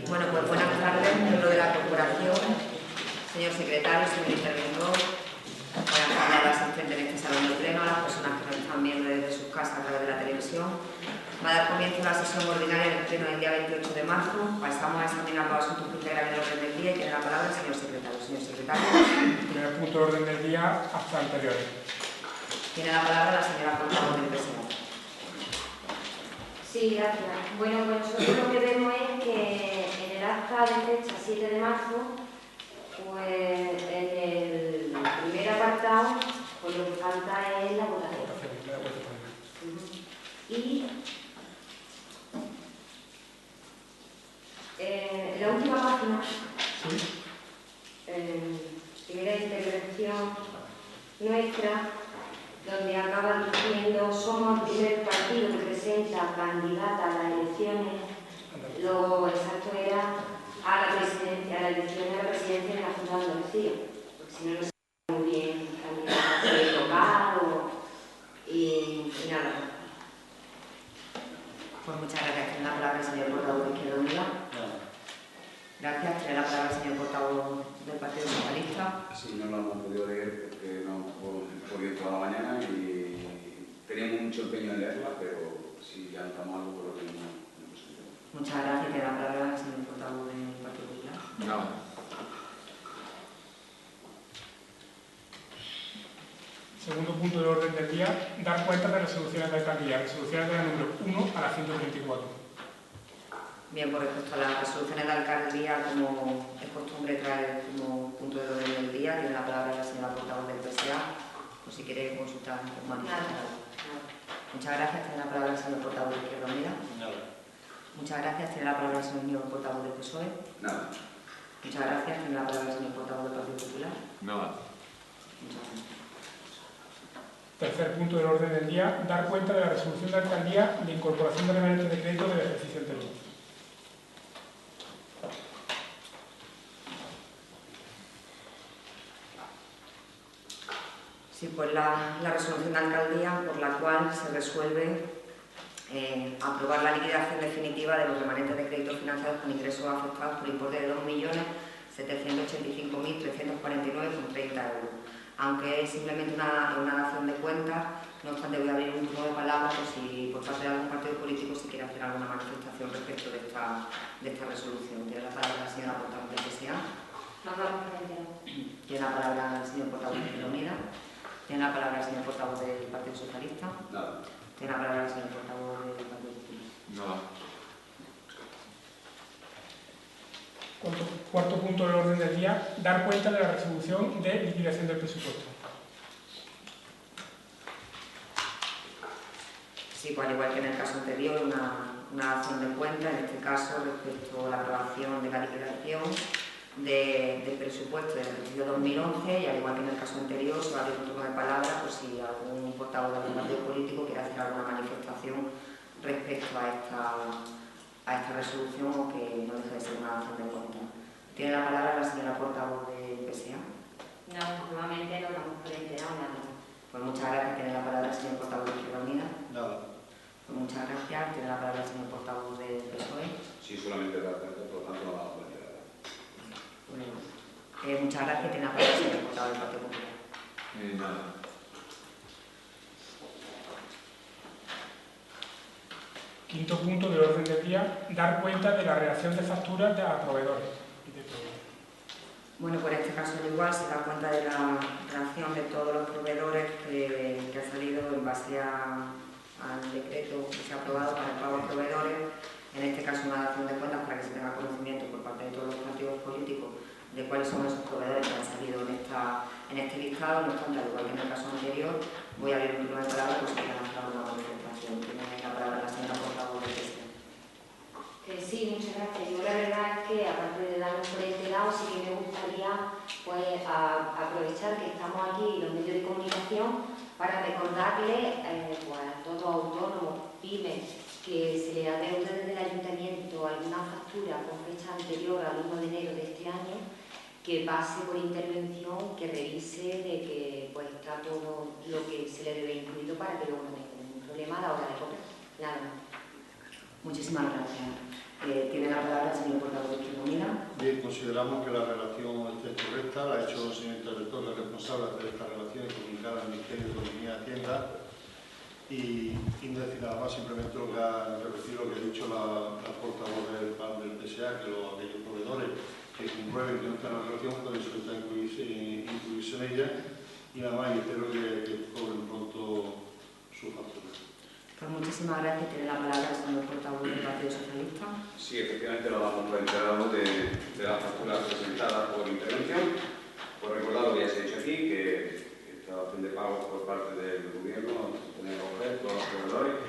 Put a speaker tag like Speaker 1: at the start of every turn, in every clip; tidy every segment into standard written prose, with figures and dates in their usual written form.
Speaker 1: Bueno, pues buenas tardes, miembro de la corporación, señor secretario, señor interventor, buenas tardes a la asistente en este salón de pleno, a las personas que nos están viendo desde sus casas a través de la televisión. Va a dar comienzo la sesión ordinaria del pleno del día 28 de marzo. Pasamos a examinar los asuntos que integran el orden del día y tiene la palabra el señor secretario. Señor secretario.
Speaker 2: Primer punto de orden del día, hasta anteriores.
Speaker 1: Tiene la palabra la señora portavoz del presidente.
Speaker 3: Sí, gracias. Bueno, pues nosotros lo que vemos es que en el acta de fecha 7 de marzo, pues en el primer apartado, pues lo que falta es la votación. Y en la última página, primera intervención nuestra, donde acaba diciendo somos el primer partido que presenta candidata a las elecciones, lo exacto era a la presidencia, a la elección de la presidencia de la Junta de Andalucía, porque si no, no se sabe muy bien candidata local y nada.
Speaker 1: Pues muchas gracias. Tiene la palabra el señor portavoz de Izquierda Unida. Gracias. Tiene la palabra el señor portavoz del Partido Socialista.
Speaker 4: Sí, no lo hemos podido leer porque no hemos podido toda la mañana y teníamos mucho empeño en leerla, pero si ya notamos algo, por lo que no presentamos.
Speaker 1: Muchas gracias. Tiene la palabra el señor portavoz del Partido Popular.
Speaker 4: No.
Speaker 2: Segundo punto del orden del día, dar cuenta de resoluciones de alcaldía. Resoluciones de la número 1 a la 134.
Speaker 1: Bien, por respecto a las resoluciones de alcaldía, como es costumbre traer como punto de orden del día, tiene la palabra la señora portavoz del PSA, por si quiere consultar o manifestar. Muchas gracias. Tiene la palabra el señor portavoz de Izquierda Unida. Muchas gracias. Tiene la palabra el señor portavoz del PSOE.
Speaker 4: Nada.
Speaker 1: Muchas gracias. Tiene la palabra el señor portavoz del Partido Popular.
Speaker 4: Nada.
Speaker 1: Muchas gracias.
Speaker 2: Tercer punto del orden del día, dar cuenta de la resolución de alcaldía de incorporación de remanentes de crédito del ejercicio anterior.
Speaker 1: Sí, pues la resolución de alcaldía por la cual se resuelve aprobar la liquidación definitiva de los remanentes de créditos financiados con ingresos afectados por importe de 2.785.349,30 euros. Aunque es simplemente una dación de cuentas, no obstante voy a abrir un turno de palabras por si por parte de algún partido político si quiere hacer alguna manifestación respecto de esta resolución. Tiene la palabra la señora portavoz del PSA. Tiene la palabra el señor portavoz de Izquierda Unida. Tiene la palabra el señor portavoz del Partido Socialista.
Speaker 4: Nada.
Speaker 1: Tiene la palabra el señor portavoz del Partido Popular.
Speaker 4: Nada.
Speaker 2: Cuarto punto del orden del día, dar cuenta de la resolución de liquidación del presupuesto.
Speaker 1: Sí, pues al igual que en el caso anterior, una dación de cuenta, en este caso respecto a la aprobación de la liquidación del presupuesto del ejercicio 2011 y al igual que en el caso anterior se va a abrir un turno de palabra por si algún portavoz de algún partido político quiere hacer alguna manifestación respecto a esta resolución o que no deje de ser una dación de cuenta. Tiene la palabra la señora portavoz del PSA.
Speaker 3: No, nuevamente no damos por enterado nada.
Speaker 1: Pues muchas gracias. Tiene la palabra el señor portavoz de Izquierda Unida.
Speaker 4: Nada.
Speaker 1: Pues muchas gracias. Tiene la palabra el señor portavoz del PSOE.
Speaker 4: Sí, solamente dar cuenta, por lo tanto no vamos a plantear.
Speaker 1: Muchas gracias. Tiene la palabra el señor portavoz del Partido Popular.
Speaker 4: Nada.
Speaker 2: Quinto punto del orden del día, dar cuenta de la reacción de facturas a proveedores.
Speaker 1: Bueno, pues en este caso igual se da cuenta de la relación de todos los proveedores que ha salido en base al decreto que se ha aprobado para el pago de proveedores. En este caso una dación de cuentas para que se tenga conocimiento por parte de todos los partidos políticos de cuáles son esos proveedores que han salido en este listado. No obstante, al igual que en el caso anterior, voy a abrir un turno de palabra por si quieren hacer una manifestación. Tiene la palabra la señora portavoz del PSOE.
Speaker 3: Sí, muchas gracias. Yo la verdad es que aparte de darnos por este lado, sí que me gustaría pues, aprovechar que estamos aquí los medios de comunicación para recordarle pues, a todos los autónomos, pymes, que se le adeude desde el ayuntamiento alguna factura con fecha anterior al 1 de enero de este año, que pase por intervención, que revise de que pues, está todo lo que se le debe incluido para que luego no tenga ningún problema a la hora de cobrar. Nada más.
Speaker 1: Muchísimas gracias. Tiene la palabra el señor portavoz de Izquierda Unida.
Speaker 5: Bien, consideramos que la relación esté correcta, la ha hecho el señor interventor, el responsable de esta relación y comunicada al Ministerio de Economía y Hacienda. Y no decir nada más, simplemente lo que ha repetido lo que ha dicho la portavoz del PSA, que aquellos proveedores que comprueben que no están en la relación, pueden solicitar incluirse en ella. Y nada más, y espero que cobren pronto su factura.
Speaker 1: Pues muchísimas gracias. Tiene la palabra el señor portavoz del Partido Socialista.
Speaker 4: Sí, efectivamente lo damos por enterado de las facturas presentadas por intervención. Por recordar lo que ya se ha dicho aquí, que esta opción de pago por parte del Gobierno tiene que coger todos los proveedores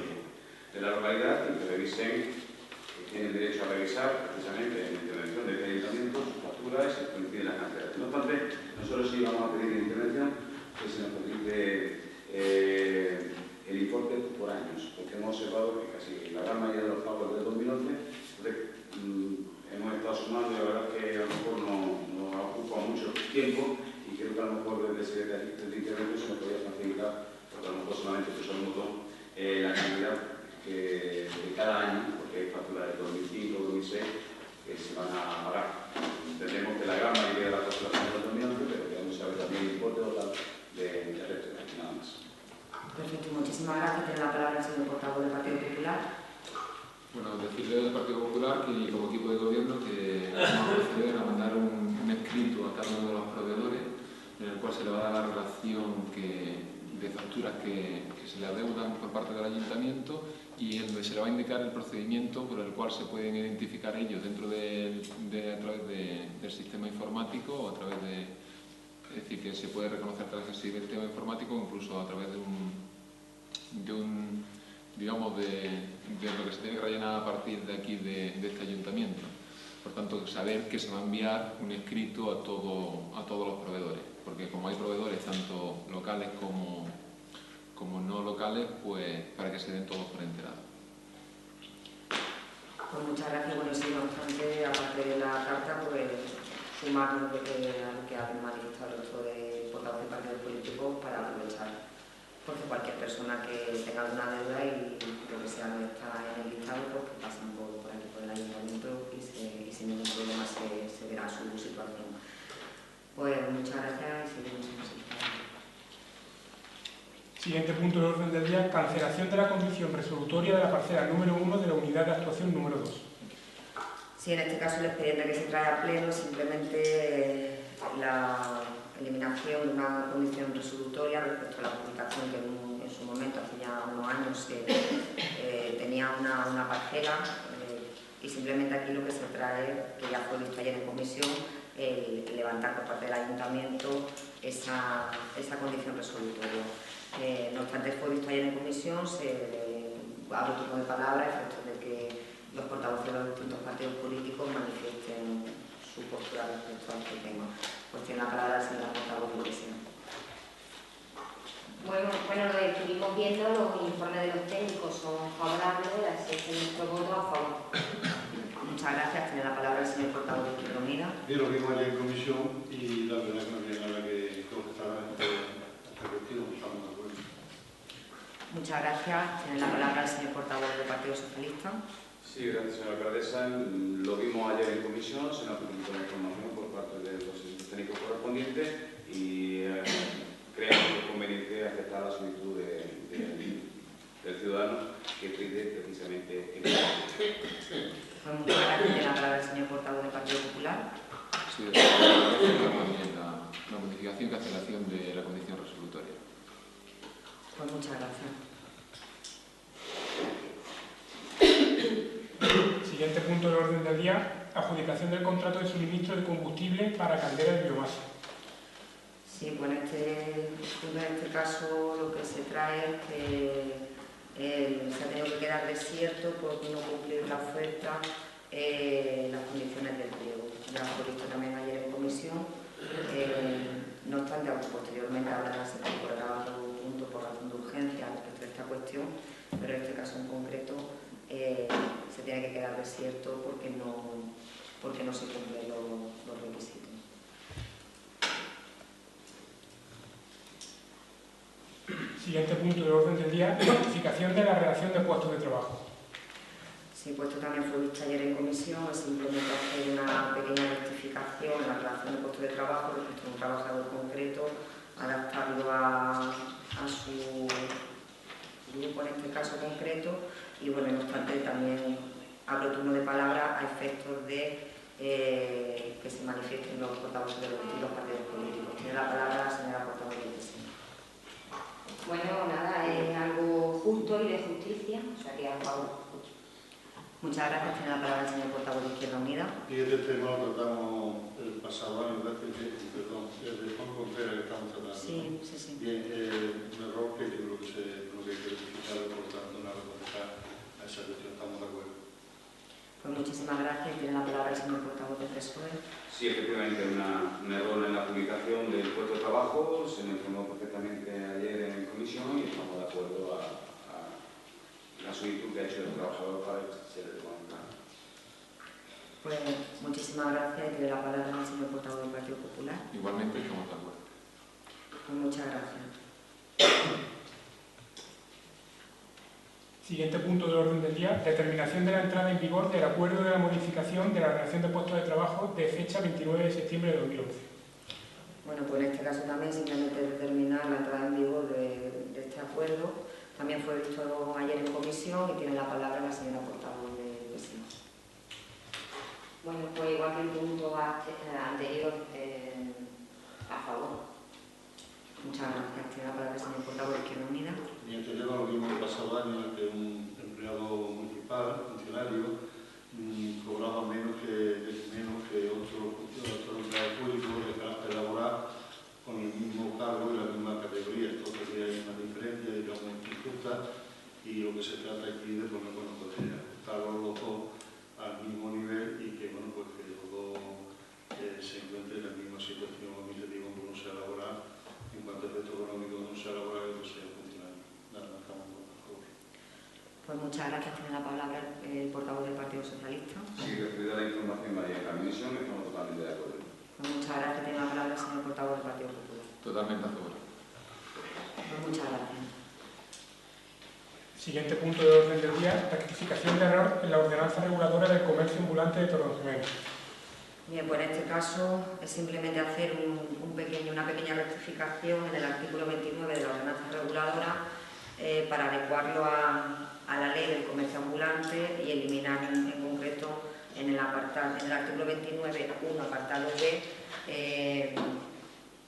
Speaker 4: de la localidad y que revisen, que tienen derecho a revisar precisamente en la intervención del ayuntamiento sus facturas y se coinciden las cantidades. No obstante, nosotros sí vamos a pedir en intervención que se nos facilite el importe por años, porque hemos observado que casi la gran mayoría de los pagos de 2011, entonces, hemos estado sumando y la verdad es que a lo mejor nos ha ocupado mucho tiempo y creo que a lo mejor desde el intervención se nos podría facilitar, porque a lo mejor solamente puso un botón, la cantidad de cada año, porque hay facturas de 2005, 2006 que se van a pagar. Entendemos que la gran mayoría de las facturas son de 2011, pero queremos saber también el importe total de resto, nada más.
Speaker 1: Perfecto, muchísimas gracias. Tiene la palabra el señor portavoz del Partido Popular.
Speaker 6: Bueno, decirle al Partido Popular que como equipo de gobierno que vamos a proceder a mandar un escrito a cada uno de los proveedores en el cual se le va a dar la relación de facturas que se le adeudan por parte del ayuntamiento y en donde se le va a indicar el procedimiento por el cual se pueden identificar ellos dentro a través del sistema informático o a través de... Es decir, que se puede reconocer a través del sistema informático o incluso a través de digamos, de lo que se tiene que rellenar a partir de aquí, de este ayuntamiento. Por tanto, saber que se va a enviar un escrito a todos los proveedores, porque como hay proveedores tanto locales como no locales, pues para que se den todos por enterados.
Speaker 1: Pues muchas gracias. Bueno, sí, no obstante, aparte de la carta, pues sumarnos a lo que ha manifestado el resto de portavoces de partidos políticos para aprovechar. Porque cualquier persona que tenga alguna deuda y lo que sea no está en el listado, pues que pasen por aquí por el ayuntamiento y sin ningún problema se verá su situación. Pues muchas gracias y seguimos en el
Speaker 2: Siguiente punto de orden del día, cancelación de la condición resolutoria de la parcela número 1 de la unidad de actuación número 2.
Speaker 1: Sí, en este caso el expediente que se trae a pleno simplemente la eliminación de una condición resolutoria respecto a la publicación que en su momento, hace ya unos años, tenía una parcela y simplemente aquí lo que se trae, que ya fue visto ayer en comisión, levantar por parte del ayuntamiento esa condición resolutoria. No obstante, fue visto ayer en comisión, se abre turno de palabra a efectos de que los portavoces de los distintos partidos políticos manifiesten su postura respecto a este tema. Pues tiene la palabra la señora portavoz de Iglesia.
Speaker 3: Bueno, lo estuvimos viendo, los informes de los técnicos son favorables, así que nuestro voto a favor.
Speaker 1: Muchas gracias. Tiene la palabra el señor portavoz de Izquierda Unida.
Speaker 5: Y lo vimos ayer en comisión y la verdad que no tiene nada que objetar a esta cuestión, estamos de acuerdo.
Speaker 1: Muchas gracias. Tiene la palabra el señor portavoz del Partido Socialista.
Speaker 4: Sí, gracias, señora alcaldesa. Lo vimos ayer en comisión, se nos facilitó la información por parte de los servicios técnicos correspondientes y creemos que es conveniente aceptar la solicitud del ciudadano que pide precisamente el
Speaker 1: Pues muchas gracias. Tiene la palabra el señor portavoz del Partido Popular.
Speaker 6: Sí, también la modificación y cancelación de la condición resolutoria.
Speaker 1: Pues muchas gracias.
Speaker 2: Siguiente punto de orden del día, adjudicación del contrato de suministro de combustible para caldera de biomasa.
Speaker 1: Sí, pues en este caso lo que se trae es que se ha tenido que quedar desierto por no cumplir la oferta, las condiciones del pliego. Ya lo he visto también ayer en comisión. No obstante, aunque posteriormente habrá se incorporará otro punto por razón de urgencia respecto a esta cuestión, pero en este caso en concreto se tiene que quedar desierto porque no se cumplen los requisitos.
Speaker 2: Siguiente punto de orden del día, notificación de la relación de puestos de trabajo.
Speaker 1: Sí, pues esto también fue visto ayer en comisión, es simplemente hacer una pequeña rectificación en la relación de puesto de trabajo respecto a un trabajador concreto, adaptarlo a su grupo, en este caso concreto, y bueno, no obstante también abro turno de palabra a efectos de que se manifiesten los portavoces de los distintos partidos políticos. Tiene la palabra la señora portavoz del PSOE.
Speaker 3: Bueno, nada, es algo justo y de justicia, o sea que a favor.
Speaker 1: Muchas gracias. Tiene la palabra el señor portavoz de Izquierda Unida.
Speaker 5: Y este tema lo tratamos el pasado año, perdón, desde Juan Contreras que estamos tratando.
Speaker 1: Sí, sí, sí.
Speaker 5: Bien, un error que yo creo que hay que rectificar, por lo tanto, nada que contestar a esa cuestión, estamos de acuerdo.
Speaker 1: Pues muchísimas gracias. Tiene la palabra el señor portavoz del PSOE.
Speaker 4: Sí, efectivamente, un error en la publicación del puesto de trabajo, se me informó perfectamente ayer en comisión y estamos de acuerdo a la solicitud que ha hecho el trabajador para que se le reconozca.
Speaker 1: Pues muchísimas gracias. Tiene la palabra el señor portavoz del Partido Popular.
Speaker 6: Igualmente estamos de acuerdo.
Speaker 1: Pues muchas gracias.
Speaker 2: Siguiente punto del orden del día, determinación de la entrada en vigor del acuerdo de la modificación de la relación de puestos de trabajo de fecha 29 de septiembre de 2011.
Speaker 1: Bueno, pues en este caso también simplemente determinar la entrada en vigor de este acuerdo. También fue visto ayer en comisión y tiene la palabra la señora portavoz del PSOE.
Speaker 3: Bueno, pues igual que el punto anterior, a favor.
Speaker 1: Muchas gracias. Tiene la palabra el señor portavoz de Izquierda Unida.
Speaker 5: Y este tema lo vimos el pasado año, en que un empleado municipal, funcionario, cobraba menos que otro empleado público de carácter laboral con el mismo cargo y la misma categoría. Entonces hay una diferencia, digamos, injusta, y lo que se trata aquí de poner, bueno, pues ajustarlos los dos al mismo nivel y que, bueno, pues que los dos se encuentren en la misma situación administrativa, uno sea laboral, en cuanto a efecto económico, uno sea laboral y otro sea funcionario. Nada, estamos a favor.
Speaker 1: Pues muchas gracias. Tiene la palabra el portavoz del Partido Socialista.
Speaker 4: Sí, recibida la información ayer en la comisión, estamos totalmente de acuerdo.
Speaker 1: Pues muchas gracias. Tiene la palabra el señor portavoz del Partido Popular.
Speaker 6: Totalmente a favor.
Speaker 1: Pues muchas gracias.
Speaker 2: Siguiente punto del orden del día, rectificación de error en la ordenanza reguladora del comercio ambulante de Torreón.
Speaker 1: Bien, pues en este caso es simplemente hacer una pequeña rectificación en el artículo 29 de la ordenanza reguladora para adecuarlo a la ley del comercio ambulante y eliminar en concreto en el artículo 29.1 apartado B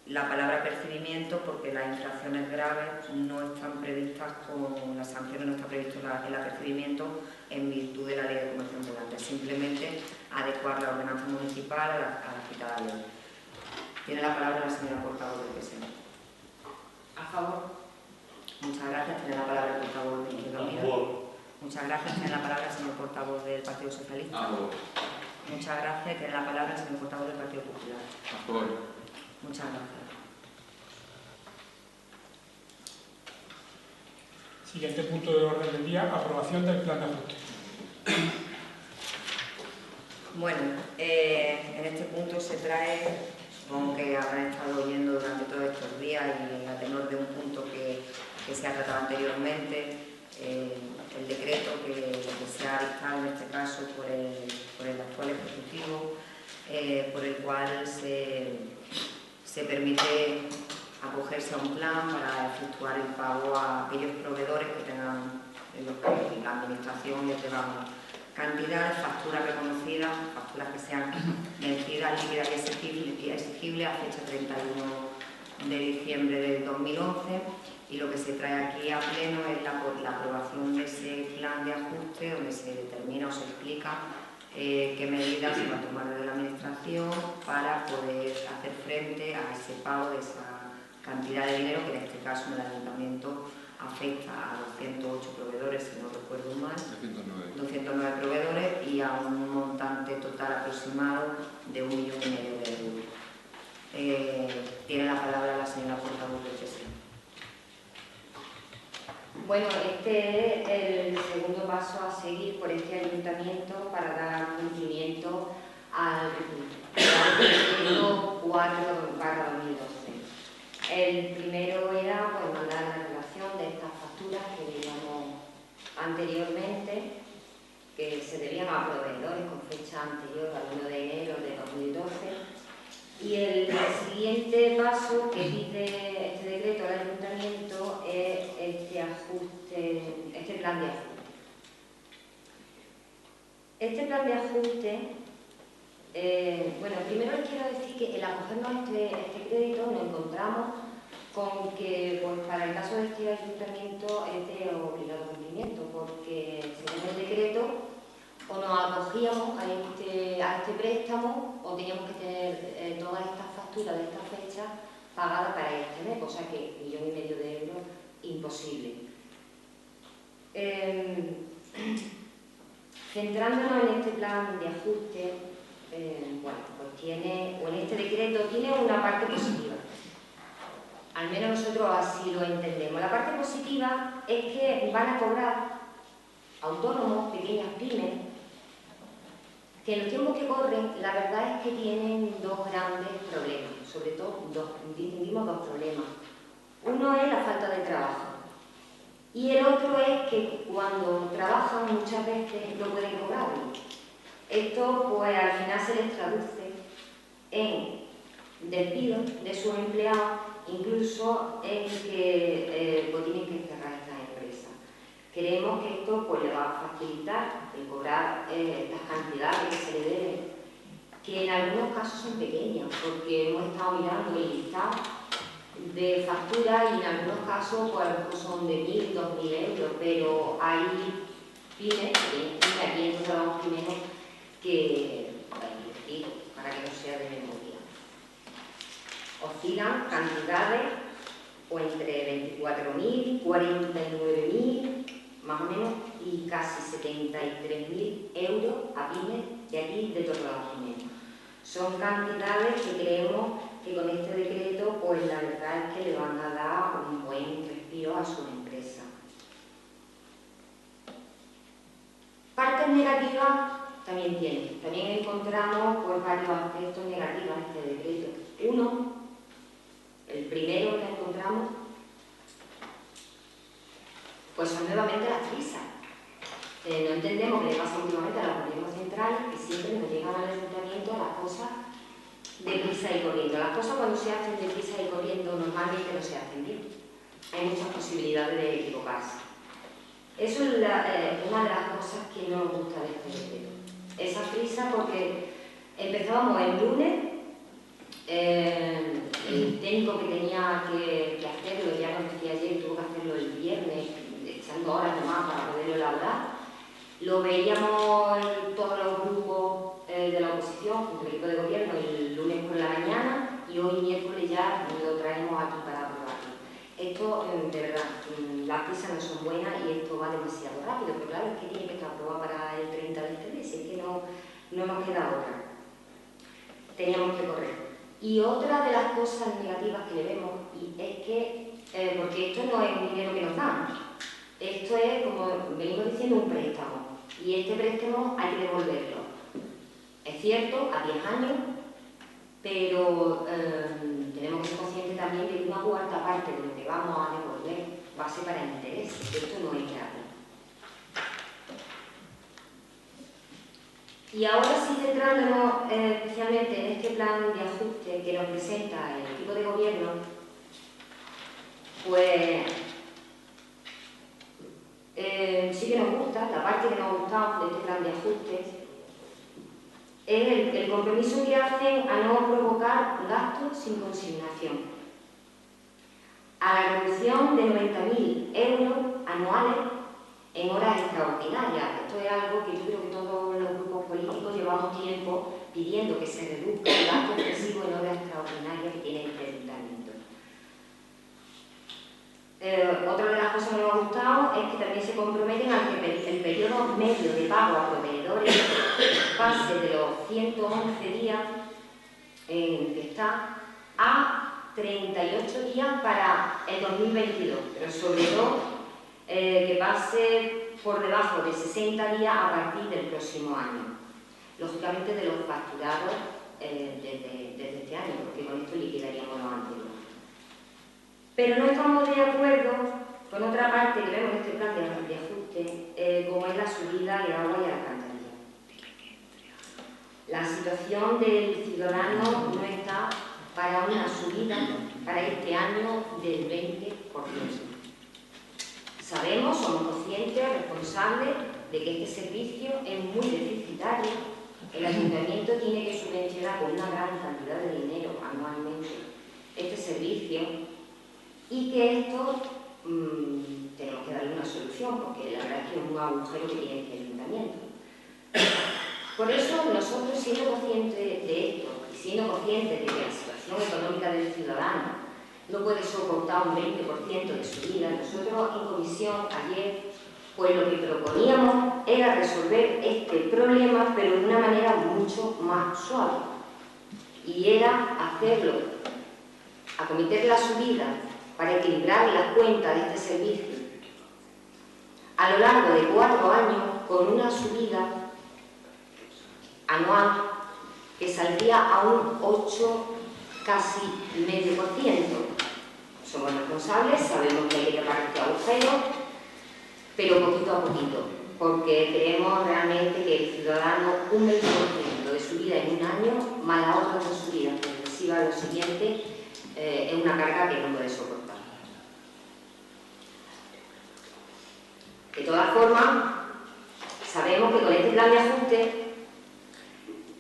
Speaker 1: la palabra percibimiento, porque las infracciones graves no están previstas las sanciones no están previstas el apercibimiento en virtud de la ley de comercio ambulante, simplemente adecuar la ordenanza municipal a la citada ley. Tiene la palabra la señora portavoz del PSOE.
Speaker 3: A favor.
Speaker 1: Muchas gracias. Tiene la palabra el portavoz de Izquierda Unida. Muchas gracias. Tiene la palabra el señor portavoz del Partido Socialista.
Speaker 6: A favor.
Speaker 1: Muchas gracias. Tiene la palabra el señor portavoz del Partido Popular.
Speaker 6: A favor.
Speaker 1: Muchas gracias.
Speaker 2: Siguiente punto del orden del día, aprobación del plan de ajuste.
Speaker 1: Bueno, en este punto se trae, supongo que habrán estado oyendo durante todos estos días y a tenor de un punto que se ha tratado anteriormente, el decreto que se ha dictado en este caso por el actual Ejecutivo, por el cual se permite acogerse a un plan para efectuar el pago a aquellos proveedores que tengan, en los que la administración les deba cantidad de facturas reconocidas, facturas que sean vencidas, líquidas y exigibles a fecha 31 de diciembre del 2011, y lo que se trae aquí a pleno es la aprobación de ese plan de ajuste donde se determina o se explica qué medidas se va a tomar desde la administración para poder hacer frente a ese pago de esa cantidad de dinero que en este caso en el ayuntamiento afecta a 208 proveedores, si no recuerdo mal, 209 proveedores y a un montante total aproximado de 1,5 millones de euros. Tiene la palabra la señora portavoz del PSOE.
Speaker 3: Bueno, este es el segundo paso a seguir por este ayuntamiento para dar cumplimiento al decreto 4/2012. El primero era pues, mandar la relación de estas facturas que veíamos anteriormente, que fecha anterior al 1 de enero de 2012. Y el siguiente paso que pide este decreto al Ayuntamiento es este plan de ajuste. Este plan de ajuste, bueno, primero les quiero decir que el acogernos a este crédito nos encontramos con que pues, para el caso de este ayuntamiento es de obligado cumplimiento, porque según el decreto o nos acogíamos a este préstamo o teníamos que tener todas estas facturas de esta fecha pagadas para este mes, cosa que 1,5 millones de euros imposible. Centrándonos en este plan de ajuste, bueno, pues en este decreto tiene una parte positiva. Al menos nosotros así lo entendemos. La parte positiva es que van a cobrar autónomos, pequeñas pymes, que en los tiempos que corren, la verdad es que tienen dos grandes problemas, sobre todo distinguimos dos problemas. Uno es la falta de trabajo y el otro es que cuando trabajan muchas veces no pueden cobrarlo. Esto pues al final se les traduce en despido de sus empleados, incluso en que pues tienen que cerrar estas empresas. Creemos que esto pues, le va a facilitar el cobrar estas cantidades que se le deben, que en algunos casos son pequeñas, porque hemos estado mirando el listado de facturas y en algunos casos pues, a lo mejor son de 1.000, 2.000 euros, pero hay pymes, aquí entonces hablamos primero que, para que no sea de memoria, oscilan cantidades o entre 24.000, 49.000, más o menos, y casi 73.000 euros a pymes de aquí, de Torredonjimeno. Son cantidades que creemos que con este decreto, pues la verdad es que le van a dar un buen respiro a su empresa. Partes negativas también tiene. También encontramos pues, varios aspectos negativos en este decreto. Uno, el primero que encontramos, pues son nuevamente las prisas. No entendemos qué le pasa últimamente a los gobiernos centrales, que siempre nos llegan al ayuntamiento las cosas deprisa y corriendo. Las cosas cuando se hacen deprisa y corriendo normalmente no se hacen bien. Hay muchas posibilidades de equivocarse. Eso es una de las cosas que no nos gusta de este decreto. Esa prisa porque empezábamos el lunes, el técnico que tenía que hacerlo, ya nos decía ayer, tuvo que hacerlo el viernes, echando horas de más para poderlo elaborar. Lo veíamos en todos los grupos de la oposición, junto al equipo de gobierno, el lunes por la mañana y hoy miércoles ya lo traemos aquí para aprobarlo. Esto, de verdad, las prisas no son buenas y esto va demasiado rápido, pero claro, es que tiene que estar aprobado para el 30 de este mes, es que no nos queda otra. Teníamos que correr. Y otra de las cosas negativas que le vemos es que, porque esto no es un dinero que nos dan, esto es, como venimos diciendo, un préstamo. Y este préstamo hay que devolverlo. Es cierto, a 10 años, pero tenemos que ser conscientes también de que una cuarta parte de lo que vamos a devolver va a ser para intereses. Esto no es gratis. Y ahora sí, centrándonos especialmente en este plan de ajuste que nos presenta el equipo de gobierno, pues sí que nos gusta, la parte que nos ha gustado de este plan de ajuste es el compromiso que hacen a no provocar gastos sin consignación, a la reducción de 90.000 euros anuales en horas extraordinarias. Esto es algo que yo creo que todos los grupos políticos llevamos tiempo pidiendo que se reduzca el gasto excesivo en horas extraordinarias que tiene este ayuntamiento. Otra de las cosas que nos ha gustado es que también se comprometen a que el periodo medio de pago a proveedores pase de los 111 días en que está a 38 días para el 2022, pero sobre todo que pase por debajo de 60 días a partir del próximo año. Lógicamente de los facturados desde este año, porque con esto liquidaríamos los anteriores. Pero no estamos de acuerdo con otra parte que vemos en este plan de ajuste, como es la subida de agua y alcantarilla. La situación del ciudadano no está para una subida para este año del 20%. Sabemos, somos conscientes, responsables de que este servicio es muy deficitario. El ayuntamiento tiene que subvencionar con una gran cantidad de dinero anualmente este servicio y que esto tenemos que darle una solución, porque la verdad es que es un agujero que tiene este ayuntamiento. Por eso nosotros, siendo conscientes de esto y siendo conscientes de que la situación económica del ciudadano no puede soportar un 20% de subida, nosotros en comisión ayer pues lo que proponíamos era resolver este problema, pero de una manera mucho más suave, y era hacerlo, acometer la subida para equilibrar las cuentas de este servicio a lo largo de 4 años con una subida anual que saldría a un 8, casi medio por ciento. Somos responsables, sabemos que hay que tapar este agujero, pero poquito a poquito, porque creemos realmente que el ciudadano, un 20% de subida en un año, más la otra de subida progresiva a lo siguiente, es una carga que no puede soportar. De todas formas, sabemos que con este plan de ajuste,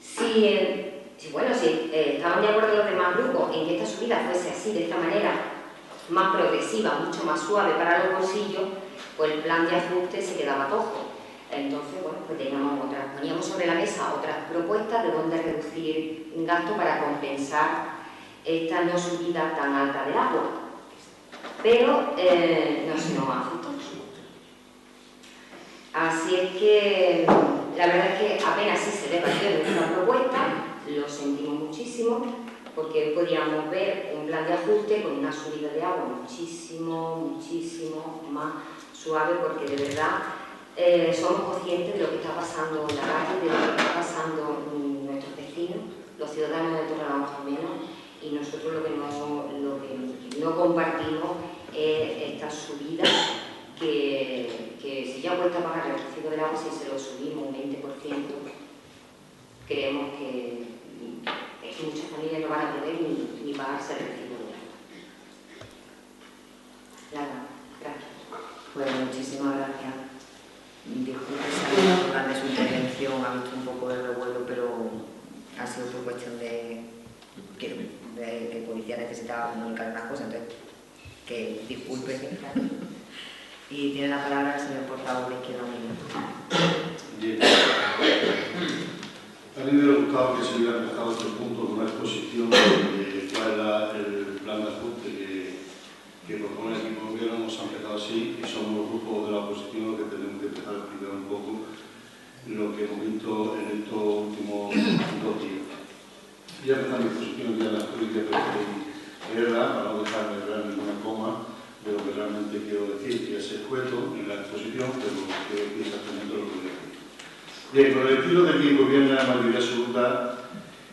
Speaker 3: si estaban de acuerdo los demás grupos en que esta subida fuese así, de esta manera, más progresiva, mucho más suave para los bolsillos, pues el plan de ajuste se quedaba cojo. Entonces, bueno, pues poníamos sobre la mesa otras propuestas de dónde reducir gasto para compensar esta no subida tan alta del agua. Pero no se nos aceptó. Así es que la verdad es que apenas sí se debatió nuestra propuesta, lo sentimos muchísimo, porque podíamos ver un plan de ajuste con una subida de agua muchísimo más suave, porque de verdad somos conscientes de lo que está pasando en la calle, de lo que está pasando nuestros vecinos, los ciudadanos de Torredonjimeno, y nosotros lo que no compartimos es esta subida que si ya cuesta pagar el recibo del agua, si se lo subimos un 20%, creemos que muchas familias no van a poder ni pagarse el recibo del agua. Nada, gracias.
Speaker 1: Pues muchísimas gracias. Disculpe si durante su intervención ha visto un poco de revuelo, pero ha sido por cuestión de que el policía necesitaba comunicar unas cosas, entonces que disculpe. Y tiene la palabra el señor portavoz de Izquierda Unida.
Speaker 5: Bien. A mí me hubiera gustado que se hubiera empezado este punto con una exposición de cuál era el plan de ajuste que propone el equipo de gobierno. Hemos empezado así y somos los grupos de la oposición los que tenemos que empezar a explicar un poco lo que hemos visto en estos últimos 2 días. Ya empezar mi exposición ya en la política, pero leerla para no dejarme ninguna coma de lo que realmente quiero decir, que es escueto en la exposición, pero quiero decir exactamente lo que voy a decir. Bien, con el estilo de quien gobierna la mayoría absoluta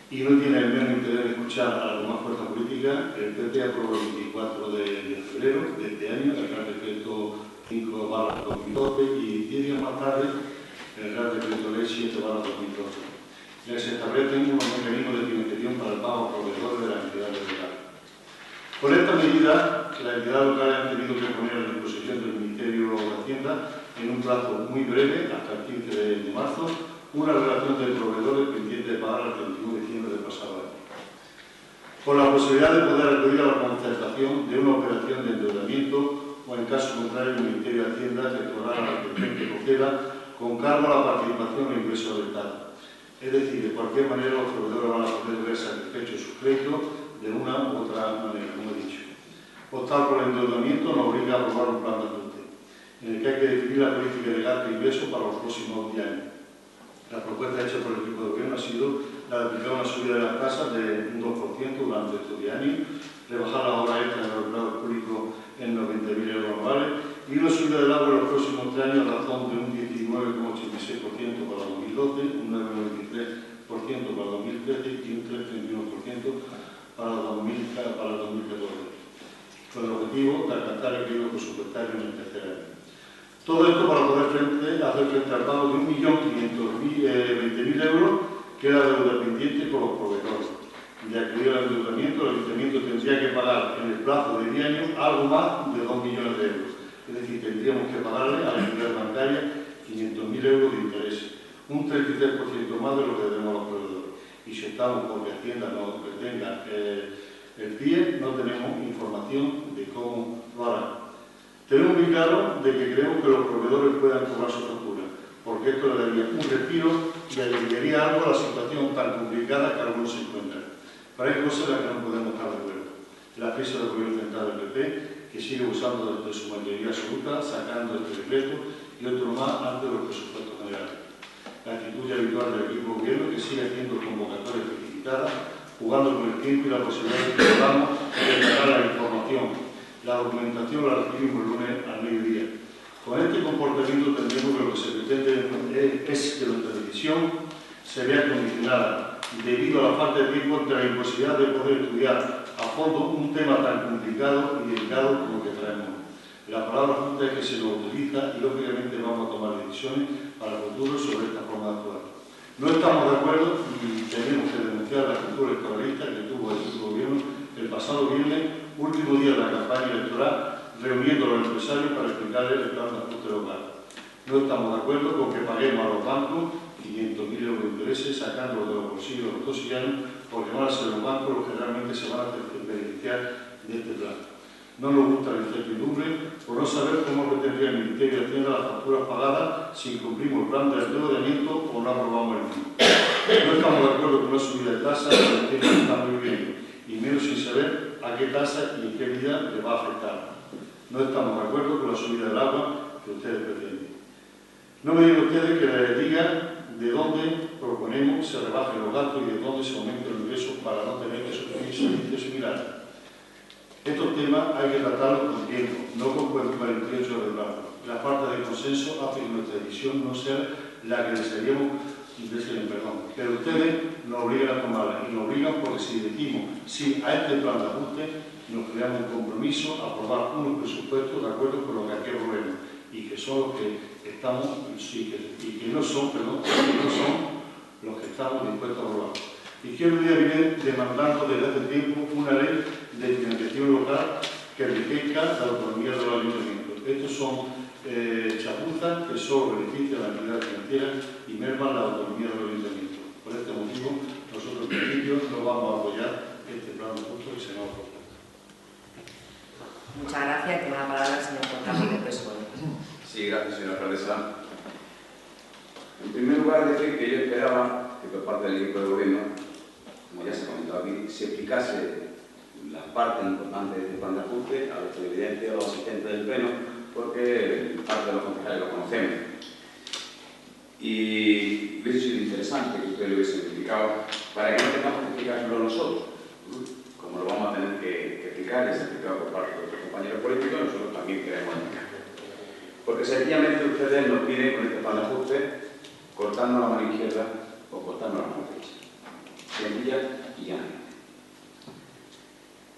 Speaker 5: y no tiene el menos interés en escuchar a la más fuerza política, el PP aprobó el 24 de febrero de este año el Real Decreto 5/2012 y 10 días más tarde el Real Decreto Ley 7/2012. En el que se establecen unos mecanismos de financiación para el pago a proveedores de las entidades locales. Con esta medida, las entidades locales han tenido que poner a disposición del Ministerio de Hacienda, en un plazo muy breve, hasta el 15 de marzo, una relación de proveedores pendientes de pagar al 31 de diciembre del pasado año. Con la posibilidad de poder acudir a la concertación de una operación de endeudamiento o, en caso contrario, el Ministerio de Hacienda efectuará la retención que proceda con cargo a la participación en ingresos del Estado. Es decir, de cualquier manera, los proveedores van a poder ver satisfechos sus créditos de una u otra manera, como he dicho. Optar por el endeudamiento nos obliga a aprobar un plan de ajuste, en el que hay que definir la política de gasto e ingreso para los próximos 10 años. La propuesta hecha por el equipo de gobierno ha sido la de aplicar una subida de las tasas de un 2% durante estos 10 años, rebajar la hora extra en los empleados públicos en 90.000 euros anuales y una subida del agua en los próximos 3 años a razón de un 19,86% para 2012, un 9,93% para 2013 y un 3,31% para 2014, con el objetivo de alcanzar el equilibrio presupuestario en el tercer año. Todo esto para poder hacer frente al pago de 1.520.000 euros, que es la deuda de acudir al endeudamiento, el Ayuntamiento tendría que pagar en el plazo de 10 años algo más de 2 millones de euros. Es decir, tendríamos que pagarle a la entidad bancaria 500.000 euros de interés, un 33% más de lo que debemos a los proveedores. Y si estamos porque Hacienda no retenga el PIE, no tenemos información de cómo lo harán. Tenemos muy claro de que queremos que los proveedores puedan cobrar su factura, porque esto le daría un respiro y aliviaría algo a la situación tan complicada que algunos se encuentran. Pero hay cosas en las que no podemos estar de acuerdo. La prisa del gobierno central del PP, que sigue usando de su mayoría absoluta, sacando este decreto y otro más antes de los presupuestos generales. La actitud habitual del equipo de gobierno, que sigue haciendo convocatorias precipitadas, jugando con el tiempo y la posibilidad de que podamos entregar la información. La documentación la recibimos el lunes al mediodía. Con este comportamiento tendremos que lo que se pretende es que nuestra decisión se vea condicionada debido a la falta de tiempo ante la imposibilidad de poder estudiar a fondo un tema tan complicado y delicado como el que traemos. La palabra justa es que se nos utiliza y lógicamente vamos a tomar decisiones para el futuro sobre esta forma de actuar. No estamos de acuerdo y tenemos que denunciar la cultura electoralista que tuvo el gobierno el pasado viernes, último día de la campaña electoral, reuniendo a los empresarios para explicarles el plan de ajuste local. No estamos de acuerdo con que paguemos a los bancos 500.000 euros de intereses sacándolos de los bolsillos de los tosillanos, porque van a ser los bancos los que realmente se van a beneficiar de este plan. No nos gusta la incertidumbre por no saber cómo retendría el Ministerio de Hacienda las facturas pagadas si incumplimos el plan de endeudamiento o no aprobamos el mismo. No estamos de acuerdo con una subida de tasas que los tiempos que estamos viviendo, y menos sin saber a qué tasa y en qué medida le va a afectar. No estamos de acuerdo con la subida del agua que ustedes pretenden. No me digan ustedes que les diga de dónde proponemos se rebajen los gastos y de dónde se aumenten los ingresos para no tener que sufrir servicios similares. Estos temas hay que tratarlos con tiempo, no con 48 de plano. La falta de consenso hace que nuestra decisión no sea la que desearíamos, pero ustedes nos obligan a tomarla y nos obligan porque si decimos sí a este plan de ajuste, nos creamos un compromiso a aprobar unos presupuestos de acuerdo con lo que aquí aprobemos y que son los que estamos, y que no son los que estamos dispuestos a aprobar. Izquierda Unida viene demandando desde hace tiempo una ley de financiación local que enriquezca la autonomía de los ayuntamientos. Estos son chapuzas que solo benefician a la actividad financiera y merman la autonomía de los ayuntamientos. Por este motivo, nosotros en principio no vamos a apoyar este plan de ajuste que se nos ha propuesto.
Speaker 1: Muchas gracias. Tiene la palabra el señor Portavoz del PSOE.
Speaker 4: Sí, gracias, señora alcaldesa. En primer lugar, decir que yo esperaba que por parte del equipo de gobierno, como ya se ha comentado aquí, se explicase las partes importantes de este plan de ajuste a la evidencia a los asistentes del pleno, porque parte de los concejales lo conocemos. Y hubiese sido interesante que ustedes lo hubiesen explicado para que no tengamos que explicarlo nosotros. Como lo vamos a tener que explicar y se ha explicado por parte de otros compañeros políticos, nosotros también queremos explicar. Porque sencillamente ustedes nos piden con este plan de ajuste cortando la mano izquierda o cortando la mano derecha. Sencilla y llanamente.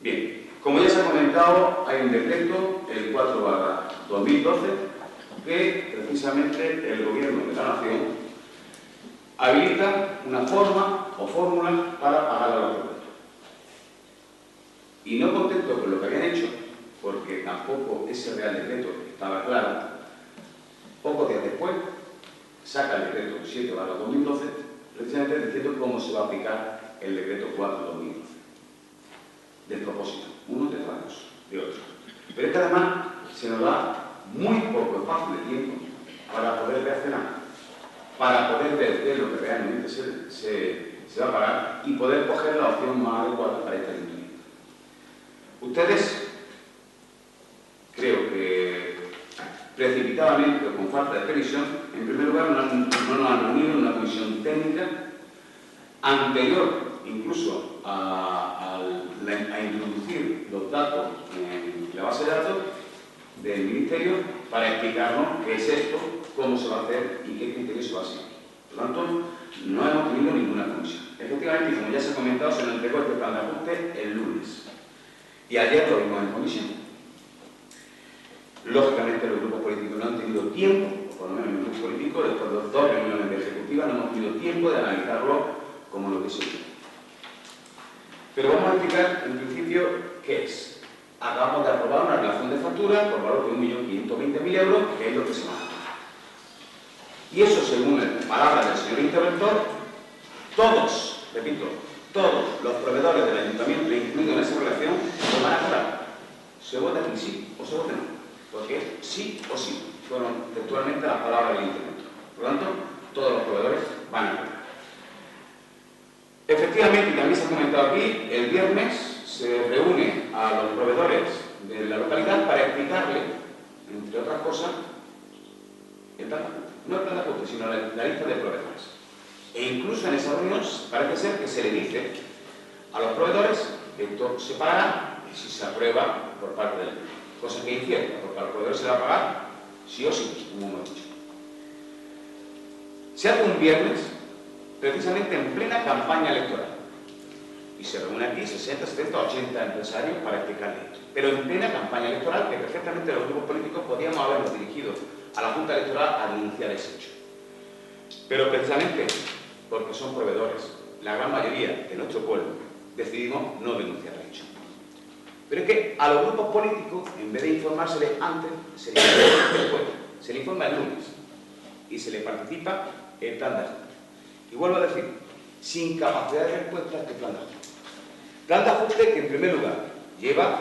Speaker 4: Bien, como ya se ha comentado, hay un decreto, el 4/2012, que precisamente el Gobierno de la Nación habilita una forma o fórmula para pagar a los proveedores. Y no contento con lo que habían hecho, porque tampoco ese Real Decreto estaba claro, pocos días después saca el decreto 7/2012, precisamente diciendo cómo se va a aplicar el decreto 4/2012. Del propósito, uno detrás de otro. Pero es que además se nos da muy poco espacio de tiempo para poder reaccionar, para poder ver qué es lo que realmente se va a pagar y poder coger la opción más adecuada para este ayuntamiento. Ustedes, creo que precipitadamente o con falta de previsión, en primer lugar no nos han reunido en una comisión técnica anterior incluso a introducir los datos en la base de datos del Ministerio para explicarnos qué es esto, cómo se va a hacer y qué criterios se va a seguir. Por lo tanto, no hemos tenido ninguna comisión. Efectivamente, como ya se ha comentado, se nos entregó este plan de ajuste el lunes. Y ayer lo vimos en comisión. Lógicamente, los grupos políticos no han tenido tiempo, o por lo menos el grupo político, después de 2 reuniones de ejecutiva, no hemos tenido tiempo de analizarlo como lo que se hizo. Pero vamos a explicar en principio qué es. Acabamos de aprobar una relación de facturas por valor de 1.520.000 euros, que es lo que se va a pagar. Y eso, según las palabras del señor interventor, todos, repito, todos los proveedores del ayuntamiento incluidos en esa relación lo van a cobrar. Se vota que sí o se vota no, porque sí o sí fueron textualmente las palabras del interventor. Por lo tanto, todos los proveedores van a cobrar. Efectivamente, y también se ha comentado aquí, el viernes se reúne a los proveedores de la localidad para explicarle, entre otras cosas, el plan de ajuste. No el plan de ajuste, sino la lista de proveedores. E incluso en esa reunión parece ser que se le dice a los proveedores que esto se pagará si se aprueba por parte del gobierno. Cosa que es incierta, porque a los proveedores se le va a pagar sí o sí, como hemos dicho. Se hace un viernes, precisamente en plena campaña electoral. Y se reúne aquí 60, 70, 80 empresarios para explicarle esto. Pero en plena campaña electoral, que perfectamente los grupos políticos podíamos habernos dirigido a la Junta Electoral a denunciar ese hecho. Pero precisamente porque son proveedores, la gran mayoría de nuestro pueblo, decidimos no denunciar el hecho. Pero es que a los grupos políticos, en vez de informárseles antes, se les informa después. Se les informa el lunes y se les participa el plan de ajuste. Y vuelvo a decir, sin capacidad de respuesta a este plan de ajuste. Plan de ajuste que, en primer lugar, lleva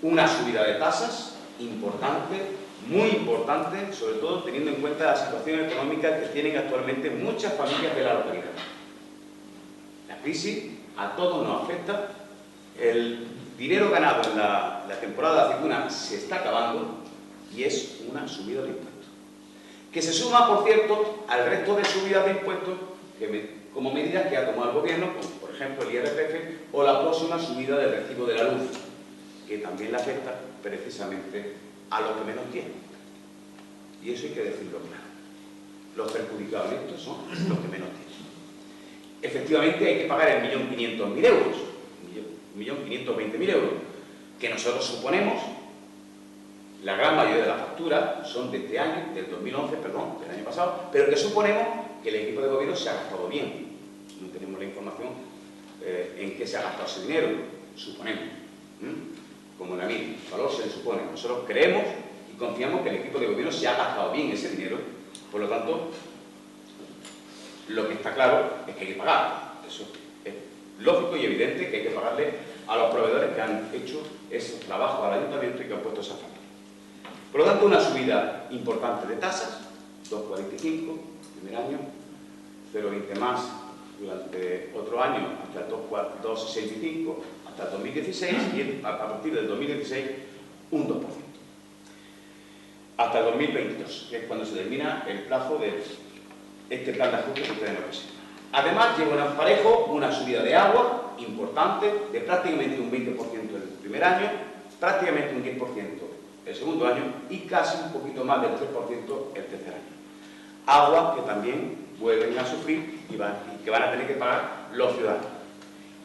Speaker 4: una subida de tasas importante, muy importante, sobre todo teniendo en cuenta la situación económica que tienen actualmente muchas familias de la localidad. La crisis a todos nos afecta, el dinero ganado en la temporada de aceituna se está acabando y es una subida de impuestos. Que se suma, por cierto, al resto de subidas de impuestos como medidas que ha tomado el gobierno, como por ejemplo el IRPF o la próxima subida del recibo de la luz, que también le afecta precisamente a los que menos tienen. Y eso hay que decirlo claro. Los perjudicados en esto son los que menos tienen. Efectivamente hay que pagar 1.500.000 euros, 1.520.000 euros, que nosotros suponemos, la gran mayoría de las facturas son de este año, del 2011, perdón, del año pasado, pero que suponemos que el equipo de gobierno se ha gastado bien. No tenemos la información en qué se ha gastado ese dinero, suponemos. Como la misma, el valor se le supone. Nosotros creemos y confiamos que el equipo de gobierno se ha gastado bien ese dinero, por lo tanto, lo que está claro es que hay que pagar. Eso es lógico y evidente que hay que pagarle a los proveedores que han hecho ese trabajo al ayuntamiento y que han puesto esa factura. Por lo tanto, una subida importante de tasas, 2,45 primer año, 0,20 más durante otro año hasta el 2,65 hasta el 2016 y a partir del 2016 un 2%. Hasta el 2022, que es cuando se termina el plazo de este plan de ajuste que ustedes nos presentan. Además, lleva en parejo una subida de agua importante de prácticamente un 20% el primer año, prácticamente un 10% el segundo año y casi un poquito más del 3% el tercer año. Agua que también vuelven a sufrir y que van a tener que pagar los ciudadanos.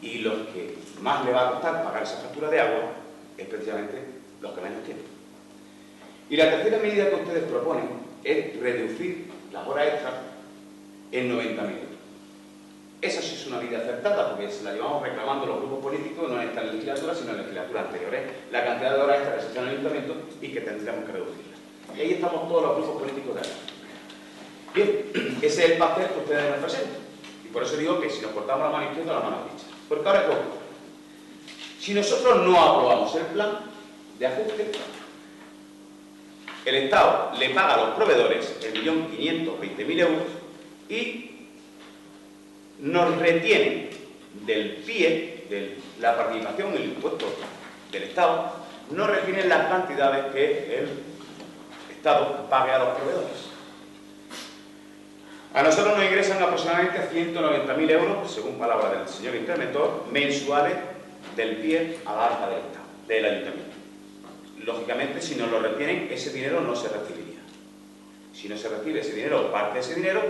Speaker 4: Y los que más le va a costar pagar esa factura de agua es precisamente los que menos tienen. Y la tercera medida que ustedes proponen es reducir las horas extras en 90.000 euros. Esa sí es una medida acertada porque se la llevamos reclamando los grupos políticos no en esta legislatura sino en legislaturas anteriores, la cantidad de horas extras que se echan en el ayuntamiento y que tendríamos que reducirla. Y ahí estamos todos los grupos políticos de ahí. Bien, ese es el papel que ustedes nos presentan. Y por eso digo que si nos cortamos la mano izquierda, la mano derecha. Porque ahora es como, si nosotros no aprobamos el plan de ajuste, el Estado le paga a los proveedores 1.520.000 euros y nos retienen del PIE, de la participación en el impuesto del Estado, nos retienen las cantidades que el Estado pague a los proveedores. A nosotros nos ingresan aproximadamente 190.000 euros, según palabras del señor interventor, mensuales del PIE a la arca del Estado, del ayuntamiento. Lógicamente, si nos lo retienen, ese dinero no se recibiría. Si no se recibe ese dinero o parte de ese dinero,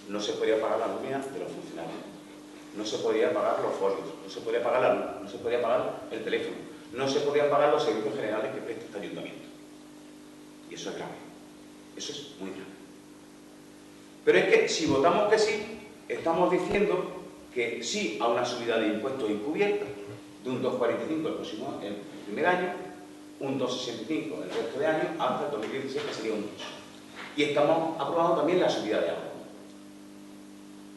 Speaker 4: no se podría pagar la nómina de los funcionarios, no se podría pagar los folios, no se podría pagar la luz, no se podría pagar el teléfono, no se podrían pagar los servicios generales que presta este ayuntamiento. Y eso es grave, eso es muy grave. Pero es que si votamos que sí, estamos diciendo que sí a una subida de impuestos encubierta, de un 2,45 el primer año, un 2,65 el resto de años, hasta el 2017 que sería un 2. Y estamos aprobando también la subida de agua.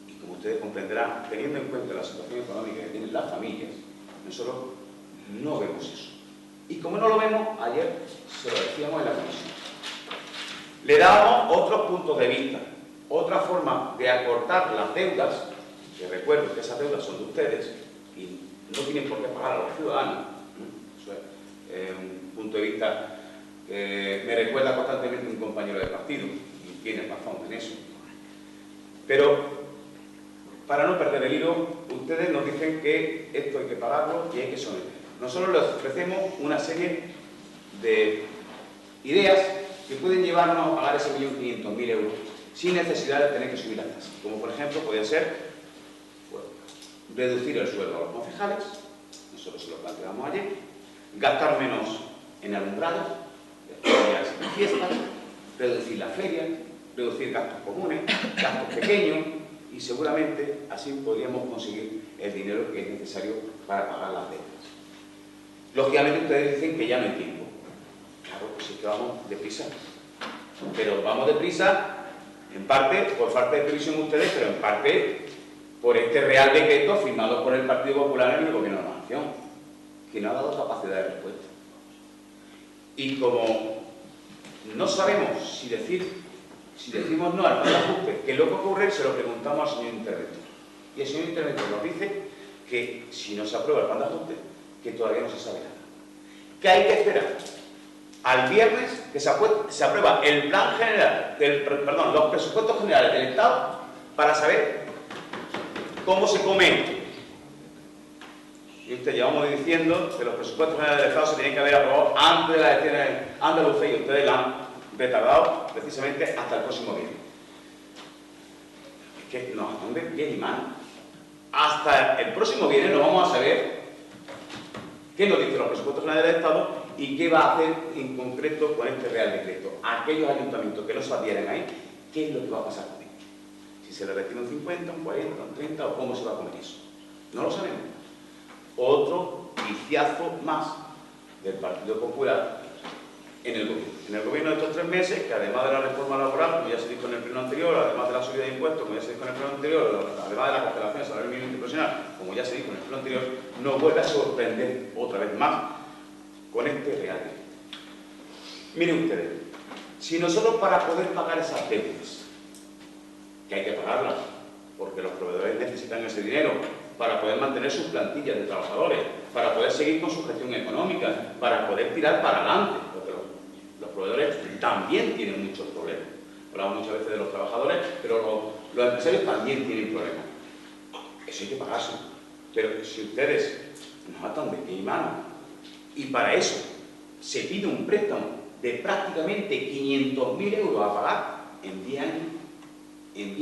Speaker 4: Y como ustedes comprenderán, teniendo en cuenta la situación económica que tienen las familias, nosotros no vemos eso. Y como no lo vemos, ayer se lo decíamos en la comisión. Le damos otros puntos de vista, otra forma de acortar las deudas, que recuerdo que esas deudas son de ustedes y no tienen por qué pagar a los ciudadanos. Eso es un punto de vista que me recuerda constantemente un compañero de partido, y tiene razón en eso. Pero, para no perder el hilo, ustedes nos dicen que esto hay que pagarlo y hay que someterlo. Nosotros les ofrecemos una serie de ideas que pueden llevarnos a pagar ese 1.500.000 euros sin necesidad de tener que subir las tasas. Como por ejemplo puede ser reducir el sueldo a los concejales, nosotros se lo planteamos ayer, gastar menos en alumbrado, ferias y fiestas, reducir las ferias, reducir gastos comunes, gastos pequeños, y seguramente así podríamos conseguir el dinero que es necesario para pagar las deudas. Lógicamente ustedes dicen que ya no hay tiempo. Claro, pues es que vamos deprisa. Pero vamos deprisa, en parte por falta de previsión ustedes, pero en parte por este Real Decreto firmado por el Partido Popular en el Gobierno de la Nación, que no ha dado capacidad de respuesta. Y como no sabemos si decimos no al plan de ajuste, que lo que ocurre, se lo preguntamos al señor interventor. Y el señor interventor nos dice que si no se aprueba el plan de ajuste, que todavía no se sabe nada. Que hay que esperar al viernes que se aprueba el plan general, los presupuestos generales del Estado para saber cómo se come esto. Y usted llevamos diciendo que los presupuestos generales del Estado se tienen que haber aprobado antes de las elecciones andaluzas y ustedes la han retardado precisamente hasta el próximo viernes. Es que nos atonden bien y mal. Hasta el próximo viernes no vamos a saber qué nos dicen los presupuestos generales del Estado y qué va a hacer en concreto con este Real Decreto. Aquellos ayuntamientos que no se adhieren ahí, ¿qué es lo que va a pasar con ellos? Si se le retira un 50, un 40, un 30 o cómo se va a comer eso. No lo sabemos. Otro viciazo más del Partido Popular en el gobierno. En el gobierno de estos 3 meses, que además de la reforma laboral, como ya se dijo en el pleno anterior, además de la subida de impuestos, como ya se dijo en el pleno anterior, además de la congelación del salario mínimo interprofesional, como ya se dijo en el pleno anterior, nos vuelve a sorprender otra vez más con este Real Decreto. Miren ustedes, si nosotros para poder pagar esas deudas, que hay que pagarlas, porque los proveedores necesitan ese dinero para poder mantener sus plantillas de trabajadores, para poder seguir con su gestión económica, para poder tirar para adelante, porque los proveedores también tienen muchos problemas. Hablamos muchas veces de los trabajadores, pero los empresarios también tienen problemas. Eso hay que pagarse. Pero si ustedes nos atan de pie y mano, y para eso se pide un préstamo de prácticamente 500.000 euros a pagar en 10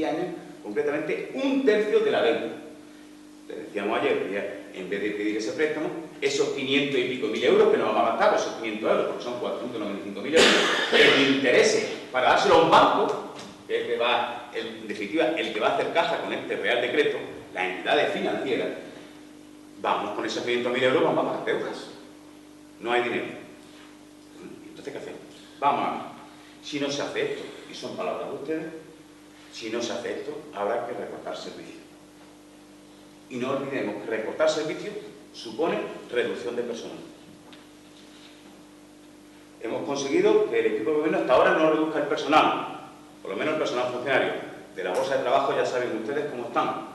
Speaker 4: años, concretamente 1/3 de la deuda. Les decíamos ayer que en vez de pedir ese préstamo, esos 500 y pico mil euros que nos vamos a gastar, esos 500 euros, porque son 495.000 euros, el interés para dárselo a un banco, que es el que va, en definitiva, el que va a hacer caja con este Real Decreto, las entidades financieras, vamos con esos 500.000 euros, vamos a pagar deudas. No hay dinero. Entonces, ¿qué hacemos? Vamos a ver. Si no se hace esto, y son palabras de ustedes, si no se hace esto, habrá que recortar servicios. Y no olvidemos que recortar servicios supone reducción de personal. Hemos conseguido que el equipo de gobierno hasta ahora no reduzca el personal, por lo menos el personal funcionario. De la bolsa de trabajo ya saben ustedes cómo están.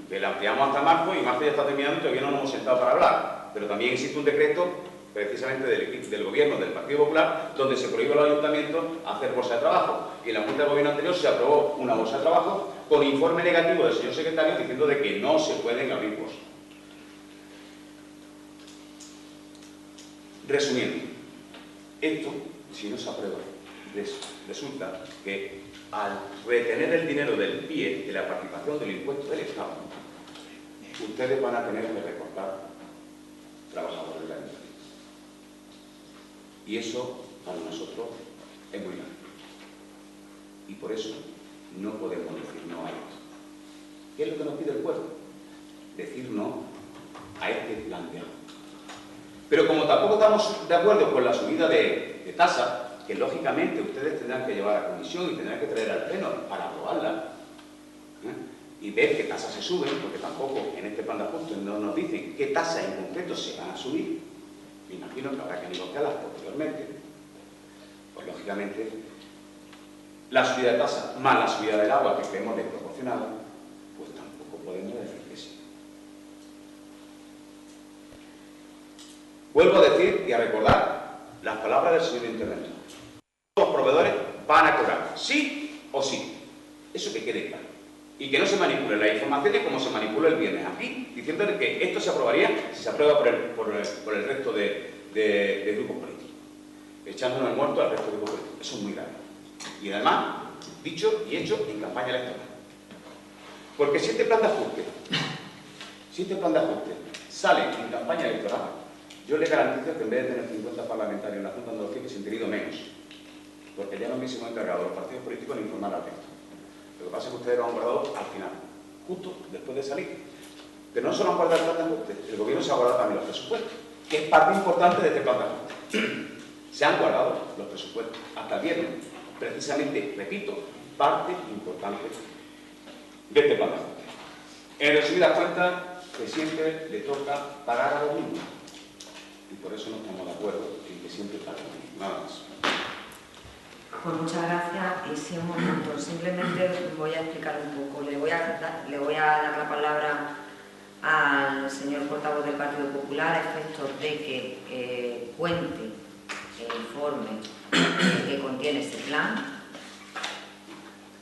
Speaker 4: Que la ampliamos hasta marzo y marzo ya está terminando y todavía no nos hemos sentado para hablar. Pero también existe un decreto precisamente del gobierno del Partido Popular donde se prohíbe a los ayuntamientos hacer bolsa de trabajo. Y en la Junta de Gobierno anterior se aprobó una bolsa de trabajo con informe negativo del señor secretario diciendo de que no se pueden abrir bolsas. Resumiendo, esto, si no se aprueba, resulta que al retener el dinero del PIE, de la participación del impuesto del Estado, ustedes van a tener que recortar trabajadores de la ayuntamiento. Y eso, para nosotros, es muy grave. Y por eso no podemos decir no a esto. ¿Qué es lo que nos pide el pueblo? Decir no a este plan de ajuste. Pero como tampoco estamos de acuerdo con la subida de tasa, que lógicamente ustedes tendrán que llevar a comisión y tendrán que traer al pleno para aprobarla, y ver qué tasas se suben, porque tampoco en este plan de ajuste no nos dicen qué tasas en concreto se van a subir. Me imagino que habrá que negociarlas posteriormente. Pues lógicamente la subida de tasa más la subida del agua, que creemos desproporcionada, pues tampoco podemos decir que sí. Vuelvo a decir y a recordar las palabras del señor interventor. Los proveedores van a cobrar, sí o sí. Eso que quede claro. Y que no se manipule la información de cómo se manipula el viernes aquí, diciéndole que esto se aprobaría si se aprueba por el resto de grupos políticos. Echándonos el muerto al resto de grupos políticos. Eso es muy grave. Y además, dicho y hecho en campaña electoral. Porque si este plan de ajuste sale en campaña electoral, yo le garantizo que en vez de tener 50 parlamentarios en la Junta de Andalucía, que se han tenido menos. Porque ya nos hubiésemos encargado los partidos políticos de informar al resto. Lo que pasa es que ustedes lo han guardado al final, justo después de salir. Pero no solo han guardado el plan de ajuste, el gobierno se ha guardado también los presupuestos, que es parte importante de este plan de ajuste. Se han guardado los presupuestos hasta el viernes. Precisamente, repito, parte importante de este plan de ajuste. En resumidas cuentas, que siempre le toca pagar a los mismos. Y por eso no estamos de acuerdo en que siempre pague lo mismo. Nada más.
Speaker 1: Pues muchas gracias y sí, un momento. Simplemente voy a explicar un poco. Le voy a dar la palabra al señor portavoz del Partido Popular a efectos de que cuente el informe que contiene ese plan.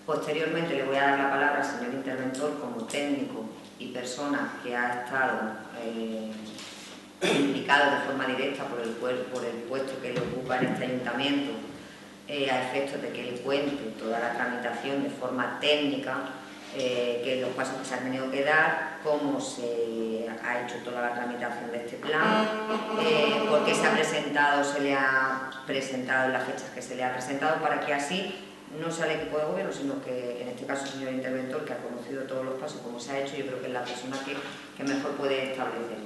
Speaker 1: Posteriormente le voy a dar la palabra al señor interventor como técnico y persona que ha estado implicado de forma directa por el puesto que le ocupa en este ayuntamiento, a efectos de que él cuente toda la tramitación de forma técnica, que los pasos que se han tenido que dar, cómo se ha hecho toda la tramitación de este plan, por qué se le ha presentado en las fechas que se le ha presentado, para que así no sea el equipo de gobierno, sino que en este caso el señor interventor, que ha conocido todos los pasos, como se ha hecho, yo creo que es la persona que mejor puede establecer.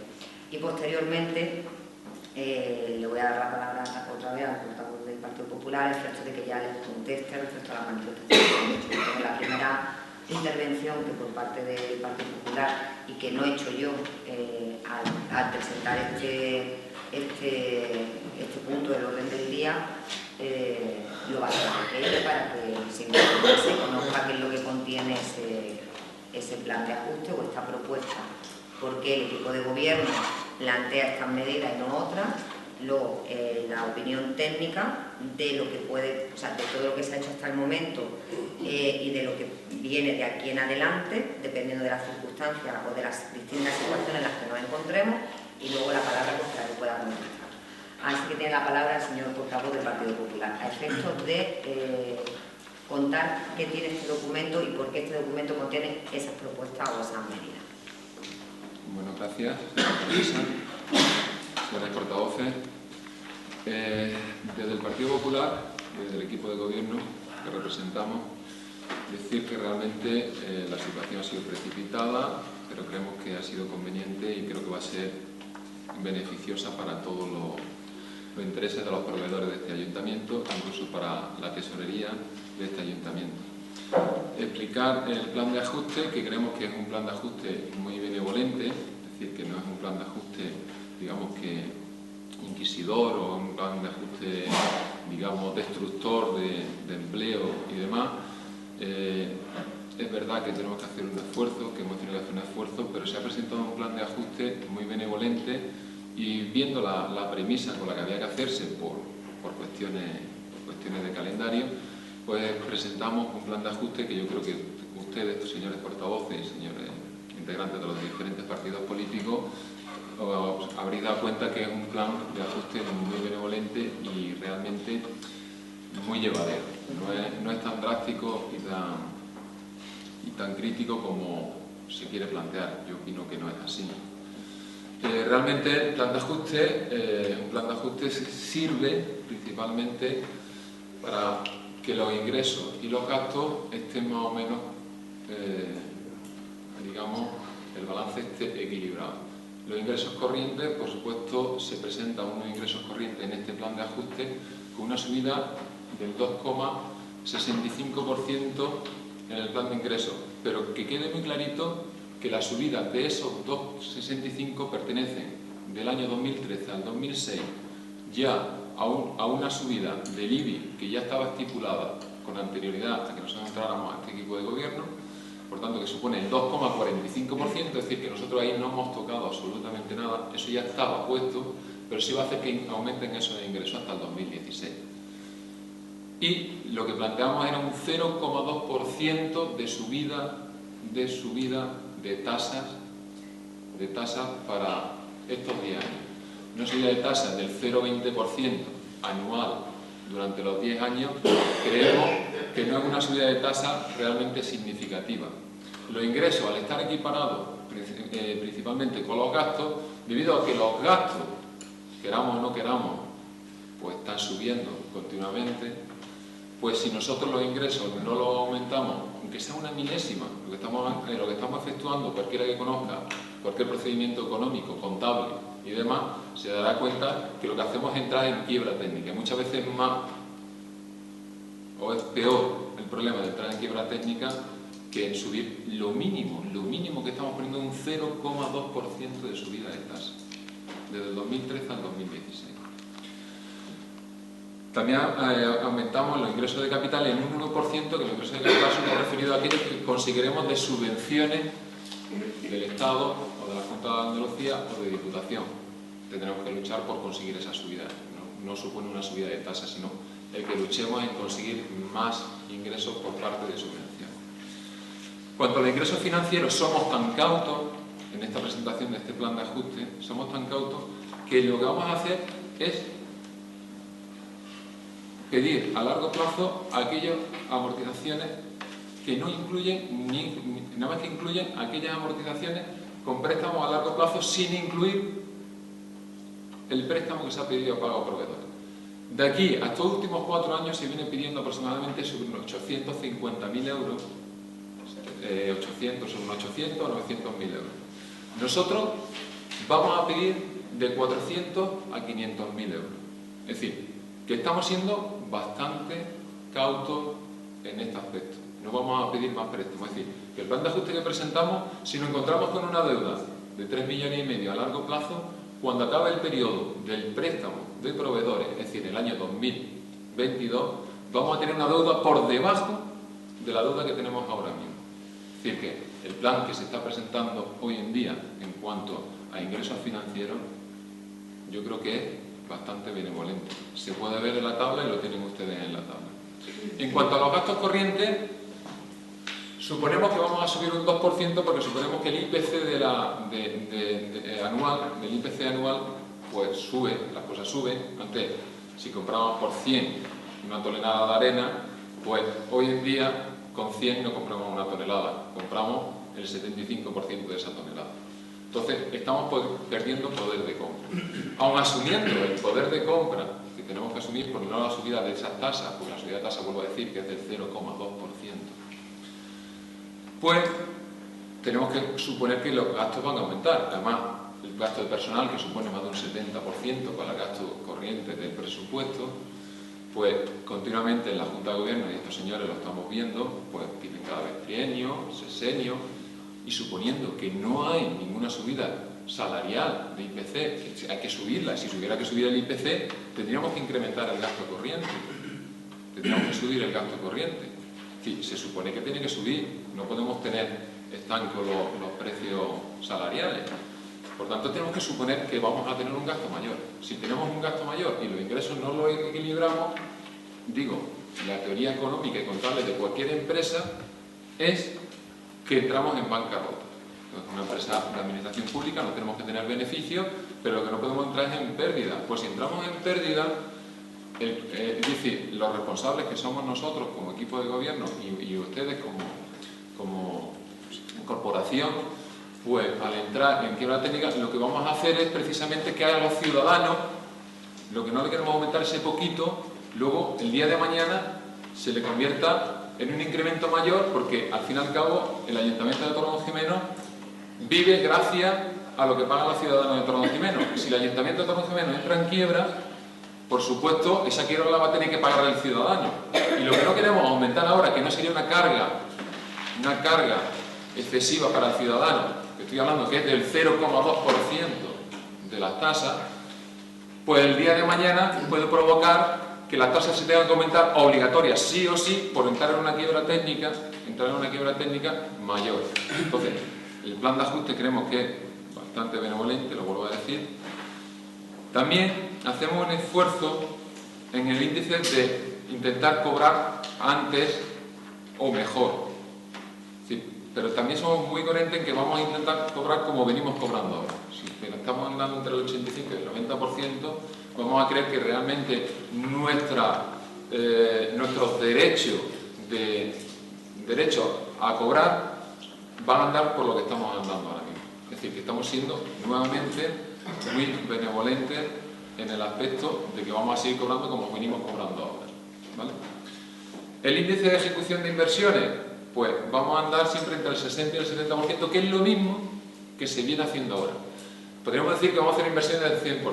Speaker 1: Y posteriormente le voy a dar la palabra otra vez al portavoz del Partido Popular, a efectos de que ya les conteste respecto a la manifestación. La primera intervención que por parte del Partido Popular, y que no he hecho yo al presentar este punto del orden del día, lo va a hacer para que simplemente se conozca qué es lo que contiene ese plan de ajuste o esta propuesta, porque el equipo de gobierno plantea estas medidas y no otras. Luego, la opinión técnica de lo que puede, o sea, de todo lo que se ha hecho hasta el momento y de lo que viene de aquí en adelante, dependiendo de las circunstancias o de las distintas situaciones en las que nos encontremos, y luego la palabra para que pueda contestar. Así que tiene la palabra el señor portavoz del Partido Popular, a efectos de contar qué tiene este documento y por qué este documento contiene esas propuestas o esas medidas.
Speaker 6: Bueno, gracias, señores portavoces. Desde el Partido Popular, desde el equipo de gobierno que representamos, decir que realmente la situación ha sido precipitada, pero creemos que ha sido conveniente y creo que va a ser beneficiosa para todos los intereses de los proveedores de este ayuntamiento, incluso para la tesorería de este ayuntamiento. Explicar el plan de ajuste, que creemos que es un plan de ajuste muy benevolente, es decir, que no es un plan de ajuste, digamos que inquisidor o un plan de ajuste, digamos, destructor de empleo y demás. Es verdad que tenemos que hacer un esfuerzo, que hemos tenido que hacer un esfuerzo, pero se ha presentado un plan de ajuste muy benevolente y viendo la premisa con la que había que hacerse por cuestiones de calendario, pues presentamos un plan de ajuste que yo creo que ustedes, señores portavoces y señores integrantes de los diferentes partidos políticos, os habréis dado cuenta que es un plan de ajuste muy benevolente y realmente muy llevadero. No es tan drástico y tan crítico como se quiere plantear. Yo opino que no es así. Realmente un plan de ajuste sirve principalmente para que los ingresos y los gastos estén más o menos digamos, el balance esté equilibrado. Los ingresos corrientes, por supuesto, se presentan unos ingresos corrientes en este plan de ajuste con una subida del 2,65% en el plan de ingresos, pero que quede muy clarito que las subidas de esos 2,65 pertenecen del año 2013 al 2006 ya a una subida del IBI que ya estaba estipulada con anterioridad a que nosotros entráramos a este equipo de gobierno, por tanto que supone el 2,45%, es decir, que nosotros ahí no hemos tocado absolutamente nada, eso ya estaba puesto, pero sí va a hacer que aumenten esos ingresos hasta el 2016. Y lo que planteamos era un 0,2% de subida de tasas para estos 10 años. Una subida de tasas del 0,20% anual durante los 10 años, creemos que no es una subida de tasa realmente significativa. Los ingresos, al estar equiparados principalmente con los gastos, debido a que los gastos, queramos o no queramos, pues están subiendo continuamente, pues si nosotros los ingresos no los aumentamos, aunque sea una milésima, lo que estamos efectuando, cualquiera que conozca cualquier procedimiento económico, contable y demás, se dará cuenta que lo que hacemos es entrar en quiebra técnica. Muchas veces más, o es peor el problema de entrar en quiebra técnica que en subir lo mínimo que estamos poniendo un 0,2% de subida de tasa, desde el 2013 al 2016. También aumentamos los ingresos de capital en un 1%, que los ingresos de capital son referidos a aquellos que conseguiremos de subvenciones del Estado o de la Junta de Andalucía o de Diputación. Tendremos que luchar por conseguir esa subida. No supone una subida de tasa, sino el que luchemos en conseguir más ingresos por parte de subvención. Cuanto a los ingresos financieros, somos tan cautos, en esta presentación de este plan de ajuste, somos tan cautos que lo que vamos a hacer es pedir a largo plazo aquellas amortizaciones que no incluyen, nada más que incluyen aquellas amortizaciones con préstamos a largo plazo sin incluir el préstamo que se ha pedido a pago a proveedores. De aquí a estos últimos 4 años se viene pidiendo aproximadamente sobre unos 850.000 euros, 800 o 900.000 euros. Nosotros vamos a pedir de 400 a 500.000 euros. Es decir, que estamos siendo bastante cautos en este aspecto. No vamos a pedir más préstamos. Es decir, que el plan de ajuste que presentamos, si nos encontramos con una deuda de 3,5 millones a largo plazo, cuando acabe el periodo del préstamo de proveedores, es decir, el año 2022, vamos a tener una deuda por debajo de la deuda que tenemos ahora mismo. Es decir, que el plan que se está presentando hoy en día en cuanto a ingresos financieros, yo creo que es bastante benevolente. Se puede ver en la tabla y lo tienen ustedes en la tabla. En cuanto a los gastos corrientes, suponemos que vamos a subir un 2% porque suponemos que el IPC anual pues sube, las cosas suben. Antes, si comprábamos por 100 una tonelada de arena, pues hoy en día con 100 no compramos una tonelada, compramos el 75% de esa tonelada. Entonces, estamos perdiendo poder de compra. Aun asumiendo el poder de compra que tenemos que asumir por no la subida de esas tasas, porque la subida de tasas, vuelvo a decir, que es del 0,2%, pues tenemos que suponer que los gastos van a aumentar. Además, el gasto de personal, que supone más de un 70% para el gasto corriente del presupuesto, pues continuamente en la Junta de Gobierno, y estos señores lo estamos viendo, pues piden cada vez trienio, sexenio, y suponiendo que no hay ninguna subida salarial de IPC, hay que subirla. Si hubiera que subir el IPC, tendríamos que incrementar el gasto corriente. Tendríamos que subir el gasto corriente. Sí, se supone que tiene que subir, no podemos tener estancos los precios salariales. Por tanto, tenemos que suponer que vamos a tener un gasto mayor. Si tenemos un gasto mayor y los ingresos no los equilibramos, digo, la teoría económica y contable de cualquier empresa es que entramos en bancarrota. Una empresa de administración pública no tenemos que tener beneficios, pero lo que no podemos entrar es en pérdida. Pues si entramos en pérdida, es decir, los responsables que somos nosotros como equipo de gobierno y ustedes como corporación, pues al entrar en quiebra técnica lo que vamos a hacer es precisamente que a los ciudadanos, lo que no le queremos aumentar ese poquito, luego el día de mañana se le convierta en un incremento mayor, porque al fin y al cabo el Ayuntamiento de Torrejón vive gracias a lo que pagan los ciudadanos de Torredonjimeno. Si el Ayuntamiento de Torredonjimeno entra en quiebra, por supuesto, esa quiebra la va a tener que pagar el ciudadano. Y lo que no queremos aumentar ahora, que no sería una carga excesiva para el ciudadano, que estoy hablando que es del 0,2% de las tasas, pues el día de mañana puede provocar que las tasas se tengan que aumentar obligatorias, sí o sí, por entrar en una quiebra técnica mayor. Entonces, el plan de ajuste creemos que es bastante benevolente, lo vuelvo a decir. También hacemos un esfuerzo en el índice de intentar cobrar antes o mejor. Sí, pero también somos muy coherentes en que vamos a intentar cobrar como venimos cobrando ahora. Si estamos andando entre el 85 y el 90%, vamos a creer que realmente nuestros derechos a cobrar van a andar por lo que estamos andando ahora mismo. Es decir, que estamos siendo nuevamente muy benevolentes en el aspecto de que vamos a seguir cobrando como venimos cobrando ahora, ¿vale? El índice de ejecución de inversiones, pues vamos a andar siempre entre el 60 y el 70%, que es lo mismo que se viene haciendo ahora. Podríamos decir que vamos a hacer inversiones del 100%,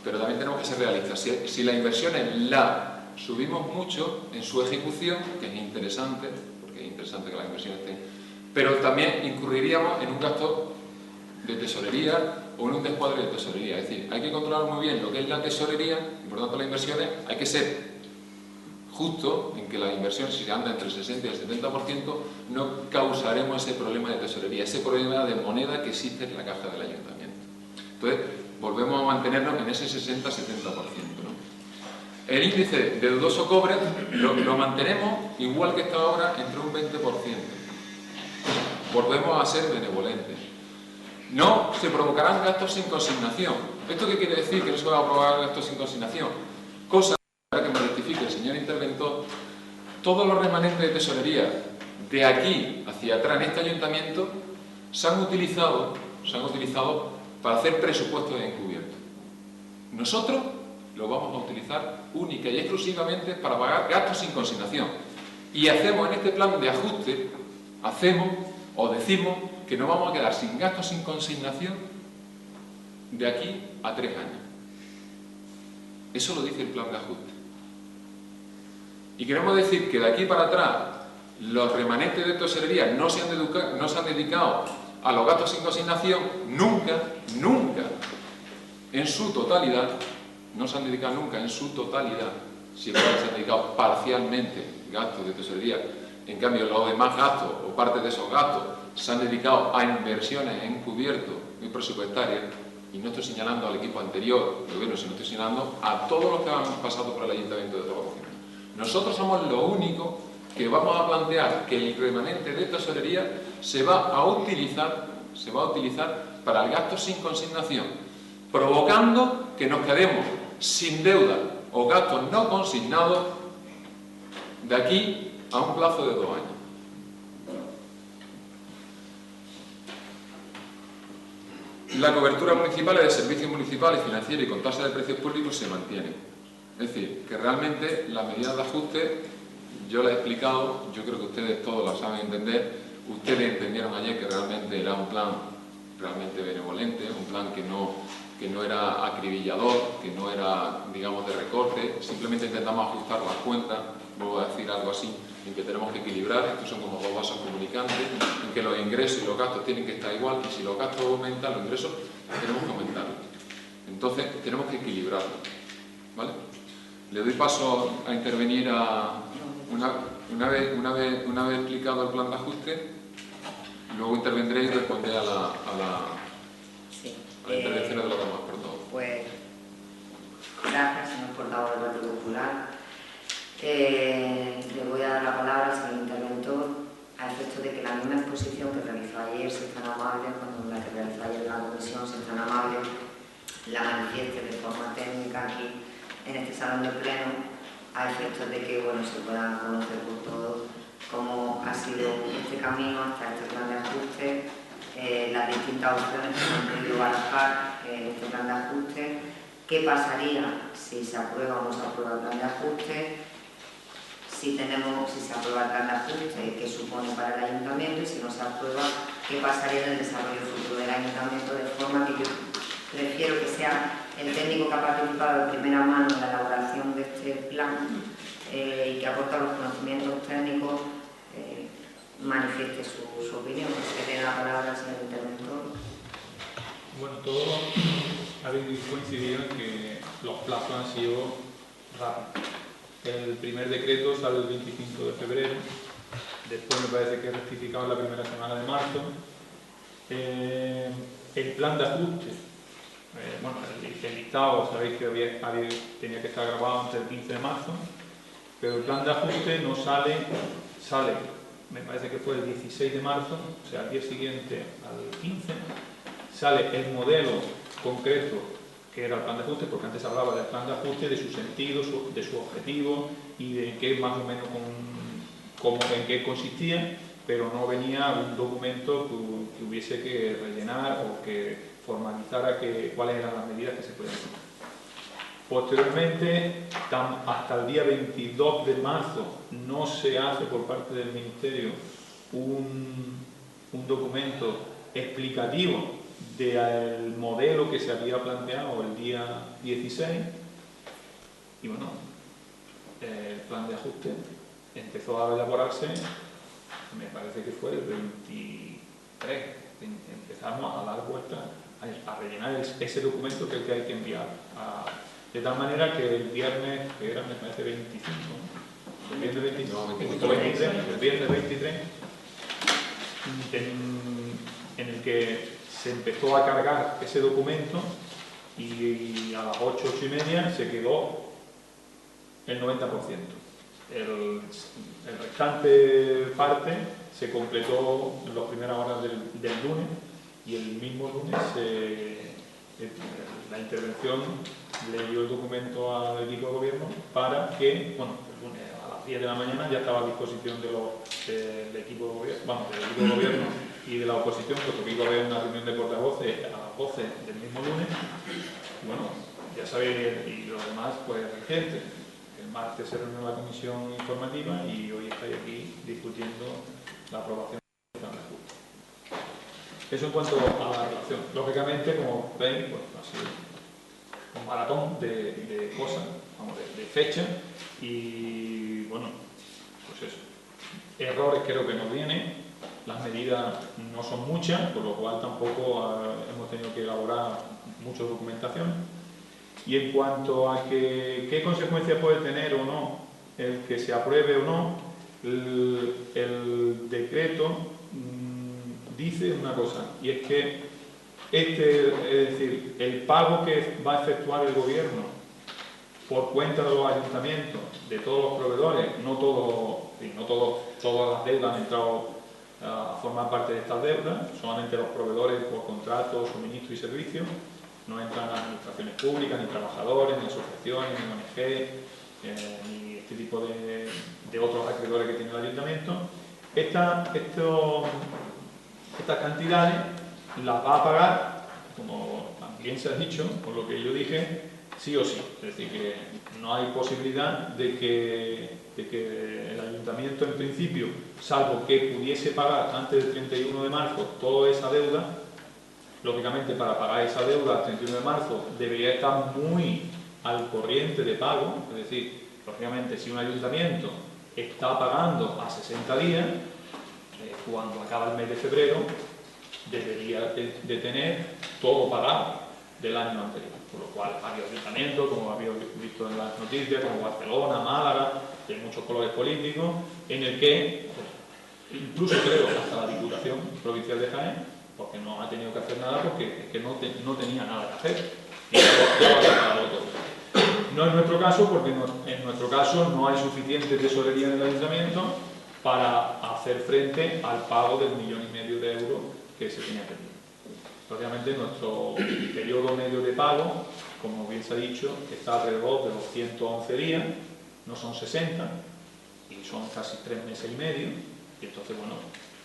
Speaker 6: pero también tenemos que ser realistas. Si las inversiones las subimos mucho en su ejecución, que es interesante, porque es interesante que las inversiones estén, pero también incurriríamos en un gasto de tesorería o en un descuadre de tesorería. Es decir, hay que controlar muy bien lo que es la tesorería y por tanto las inversiones hay que ser justo en que la inversión, si anda entre el 60 y el 70%, no causaremos ese problema de tesorería, ese problema de moneda que existe en la caja del ayuntamiento. Entonces, volvemos a mantenernos en ese 60-70%, ¿no? El índice de dudoso cobre lo mantenemos igual que está ahora, entre un 20%. Volvemos a ser benevolentes. No se provocarán gastos sin consignación. ¿Esto qué quiere decir? Que no se van a provocar gastos sin consignación. Cosa, para que me rectifique el señor interventor, todos los remanentes de tesorería de aquí hacia atrás en este ayuntamiento se han utilizado para hacer presupuestos encubiertos. Nosotros lo vamos a utilizar única y exclusivamente para pagar gastos sin consignación. Y hacemos en este plan de ajuste, decimos que nos vamos a quedar sin gastos sin consignación de aquí a 3 años. Eso lo dice el plan de ajuste. Y queremos decir que de aquí para atrás los remanentes de tesorería no se han dedicado a los gastos sin consignación nunca, en su totalidad, no se han dedicado nunca en su totalidad, siempre se han dedicado parcialmente gastos de tesorería. En cambio, los demás gastos o parte de esos gastos se han dedicado a inversiones encubierto y presupuestarias, y no estoy señalando al equipo anterior, sino estoy señalando a todos los que han pasado por el Ayuntamiento de Torredonjimeno. Nosotros somos lo único que vamos a plantear que el remanente de tesorería se va a utilizar para el gasto sin consignación, provocando que nos quedemos sin deuda o gastos no consignados de aquí a un plazo de 2 años. La cobertura municipal de servicios municipales, financieros y con tasa de precios públicos se mantiene. Es decir, que realmente las medidas de ajuste, yo las he explicado, yo creo que ustedes todos las saben entender. Ustedes entendieron ayer que realmente era un plan realmente benevolente, un plan que no era acribillador, que no era, digamos, de recorte. Simplemente intentamos ajustar las cuentas, vuelvo a decir algo así, en que tenemos que equilibrar. Estos son como 2 vasos comunicantes, en que los ingresos y los gastos tienen que estar igual, y si los gastos aumentan, los ingresos tenemos que aumentarlos. Entonces, tenemos que equilibrarlo, ¿vale? Le doy paso a intervenir una vez explicado el plan de ajuste, luego intervendré y responderé a la intervención de los demás, perdón.
Speaker 1: Pues, gracias, señor portavoz del Partido Popular. Le voy a dar la palabra al señor interventor a efecto de que la misma exposición que realizó ayer, si es tan amable, cuando la que realizó ayer en la comisión, si es tan amable, la manifieste de forma técnica aquí en este salón de pleno, a efectos de que se pueda conocer por todos cómo ha sido este camino hasta este plan de ajuste, las distintas opciones que se han podido barajar en este plan de ajuste, qué pasaría si se aprueba o no se aprueba el plan de ajuste, si se aprueba el plan de ajuste, qué supone para el ayuntamiento, y si no se aprueba, qué pasaría en el desarrollo futuro del ayuntamiento, de forma que yo prefiero que sea el técnico que ha participado de primera mano en la elaboración de este plan y que aporta los conocimientos técnicos, manifieste su opinión. Si tiene la palabra el señor interventor.
Speaker 7: Bueno, todos habéis coincidido en que los plazos han sido rápidos. El primer decreto sale el 25 de febrero, después me parece que es rectificado en la primera semana de marzo. El plan de ajuste, bueno, el listado, sabéis que tenía que estar grabado antes del 15 de marzo, pero el plan de ajuste no sale, me parece que fue el 16 de marzo, o sea, al día siguiente al 15, sale el modelo concreto que era el plan de ajuste, porque antes hablaba del plan de ajuste, de su sentido, de su objetivo y de qué más o menos en qué consistía, pero no venía un documento que hubiese que rellenar o que formalizara cuáles eran las medidas que se podían hacer. Posteriormente, hasta el día 22 de marzo, no se hace por parte del Ministerio un documento explicativo del modelo que se había planteado el día 16, y bueno, el plan de ajuste empezó a elaborarse, me parece que fue el 23, empezamos a dar vuelta, a rellenar ese documento que es el que hay que enviar, de tal manera que el viernes, que era, me parece 25, ¿no? El viernes 23, en el que se empezó a cargar ese documento y a las 8:30 se quedó el 90%. El restante parte se completó en las primeras horas del lunes, y el mismo lunes la intervención le dio el documento al equipo de gobierno para que, bueno, el lunes a las 10 de la mañana ya estaba a disposición del equipo de gobierno, y de la oposición, porque iba a haber una reunión de portavoces a las 12 del mismo lunes. Y bueno, ya sabéis, y lo demás, pues reciente. El martes se reunió la comisión informativa y hoy estáis aquí discutiendo la aprobación del plan de ajuste. Eso en cuanto a la relación. Lógicamente, como veis, pues ha sido un maratón de cosas, vamos, de fecha, y bueno, pues eso. Errores creo que nos vienen. Las medidas no son muchas, por lo cual tampoco hemos tenido que elaborar mucha documentación. Y en cuanto a qué consecuencias puede tener o no el que se apruebe o no, el decreto dice una cosa, y es que es decir, el pago que va a efectuar el gobierno por cuenta de los ayuntamientos, de todos los proveedores, no todas las deudas han entrado a formar parte de estas deudas, solamente los proveedores por contratos, suministro y servicios, no entran las administraciones públicas, ni trabajadores, ni asociaciones, ni ONG, ni este tipo de otros acreedores que tiene el ayuntamiento. Estas cantidades las va a pagar, como también se ha dicho, por lo que yo dije, sí o sí. Es decir, que no hay posibilidad de que el ayuntamiento, en principio, salvo que pudiese pagar antes del 31 de marzo toda esa deuda. Lógicamente, para pagar esa deuda al 31 de marzo debería estar muy al corriente de pago. Es decir, lógicamente, si un ayuntamiento está pagando a 60 días, cuando acaba el mes de febrero, debería de tener todo pagado del año anterior. Por lo cual, varios ayuntamientos, como habéis visto en las noticias, como Barcelona, Málaga, de muchos colores políticos, en el que, incluso creo hasta la Diputación Provincial de Jaén, porque no ha tenido que hacer nada, porque es que no tenía nada que hacer. Y no es nuestro caso, porque en nuestro caso no hay suficiente tesorería en el ayuntamiento para hacer frente al pago del 1,5 millones de euros que se tenía que hacer. Obviamente nuestro periodo medio de pago, como bien se ha dicho, está alrededor de los 111 días, no son 60, y son casi 3 meses y medio, y entonces, bueno,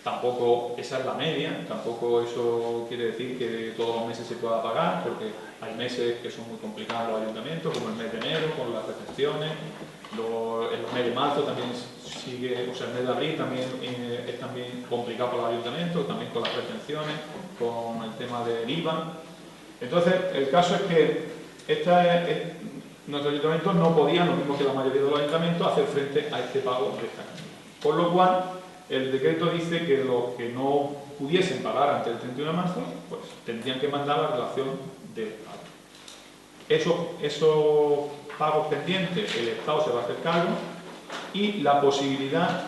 Speaker 7: tampoco esa es la media, tampoco eso quiere decir que todos los meses se pueda pagar, porque hay meses que son muy complicados los ayuntamientos, como el mes de enero, con las recepciones, el mes de marzo también sigue, o sea, el mes de abril también es también complicado para los ayuntamientos, también con las retenciones, con el tema del IVA. Entonces, el caso es que nuestros ayuntamientos no podían, lo mismo que la mayoría de los ayuntamientos, hacer frente a este pago de esta cantidad. Por lo cual, el decreto dice que los que no pudiesen pagar antes del 31 de marzo, pues tendrían que mandar la relación del pago. Esos pagos pendientes, el Estado se va a hacer cargo, y la posibilidad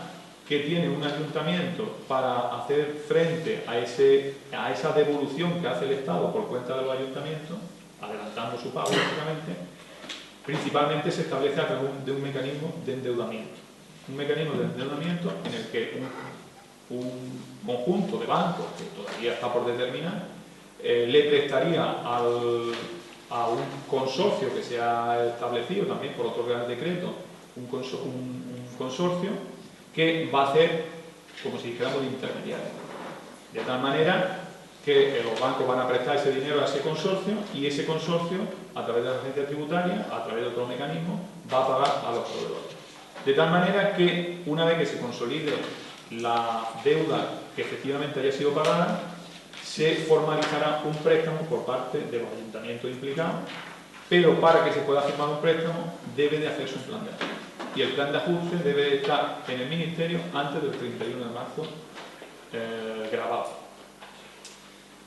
Speaker 7: que tiene un ayuntamiento para hacer frente a esa devolución que hace el Estado por cuenta de los ayuntamientos, adelantando su pago, básicamente, principalmente se establece a través de un mecanismo de endeudamiento. Un mecanismo de endeudamiento en el que un conjunto de bancos, que todavía está por determinar, le prestaría a un consorcio que se ha establecido también por otro Real Decreto, un consorcio que va a hacer como si dijéramos de intermediario. De tal manera que los bancos van a prestar ese dinero a ese consorcio y ese consorcio, a través de la agencia tributaria, a través de otro mecanismo, va a pagar a los proveedores. De tal manera que una vez que se consolide la deuda que efectivamente haya sido pagada, se formalizará un préstamo por parte de los ayuntamientos implicados, pero para que se pueda firmar un préstamo debe de hacerse un plan de ajuste. Y el plan de ajuste debe de estar en el Ministerio antes del 31 de marzo grabado.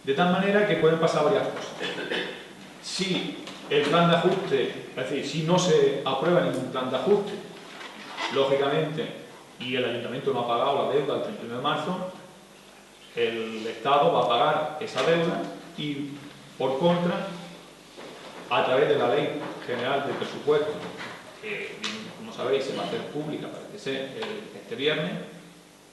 Speaker 7: De tal manera que pueden pasar varias cosas. Si el plan de ajuste, es decir, si no se aprueba ningún plan de ajuste, lógicamente, y el ayuntamiento no ha pagado la deuda el 31 de marzo, el Estado va a pagar esa deuda y, por contra, a través de la Ley General de Presupuestos, que, como sabéis, se va a hacer pública, parece ser, este viernes,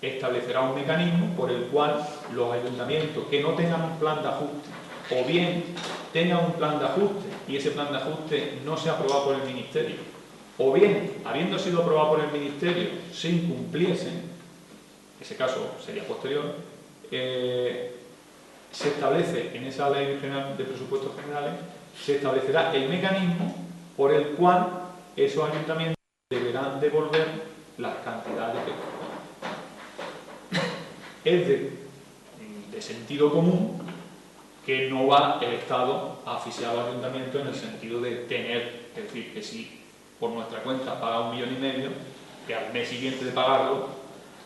Speaker 7: establecerá un mecanismo por el cual los ayuntamientos que no tengan un plan de ajuste, o bien tengan un plan de ajuste y ese plan de ajuste no sea aprobado por el Ministerio, o bien, habiendo sido aprobado por el Ministerio, se incumpliesen, ese caso sería posterior, se establece en esa Ley General de Presupuestos Generales, se establecerá el mecanismo por el cual esos ayuntamientos deberán devolver las cantidades que corresponden. Es de sentido común que no va el Estado a asfixiar al ayuntamiento en el sentido de tener, es decir, que si por nuestra cuenta paga 1,5 millones, que al mes siguiente de pagarlo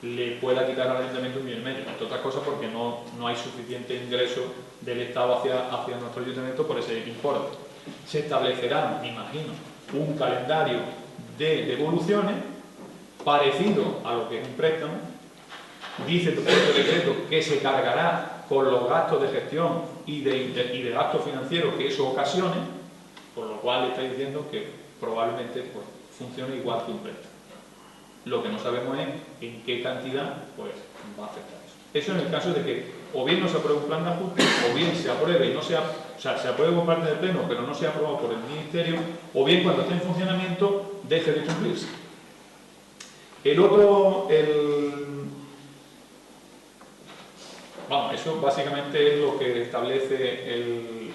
Speaker 7: le pueda quitar al ayuntamiento 1,5 millones, entre otras cosas porque no hay suficiente ingreso del Estado hacia nuestro ayuntamiento por ese importe. Se establecerá, me imagino, un calendario de devoluciones parecido a lo que es un préstamo. Dice el decreto que se cargará con los gastos de gestión y de gastos financieros que eso ocasione, por lo cual le está diciendo que probablemente pues, funcione igual que un préstamo. Lo que no sabemos es en qué cantidad pues, va a afectar eso. Eso en el caso de que o bien no se apruebe un plan de ajuste, o bien se apruebe y no sea, o sea, se apruebe por parte del Pleno, pero no sea aprobado por el Ministerio, o bien cuando esté en funcionamiento deje de cumplirse. Vamos, eso básicamente es lo que establece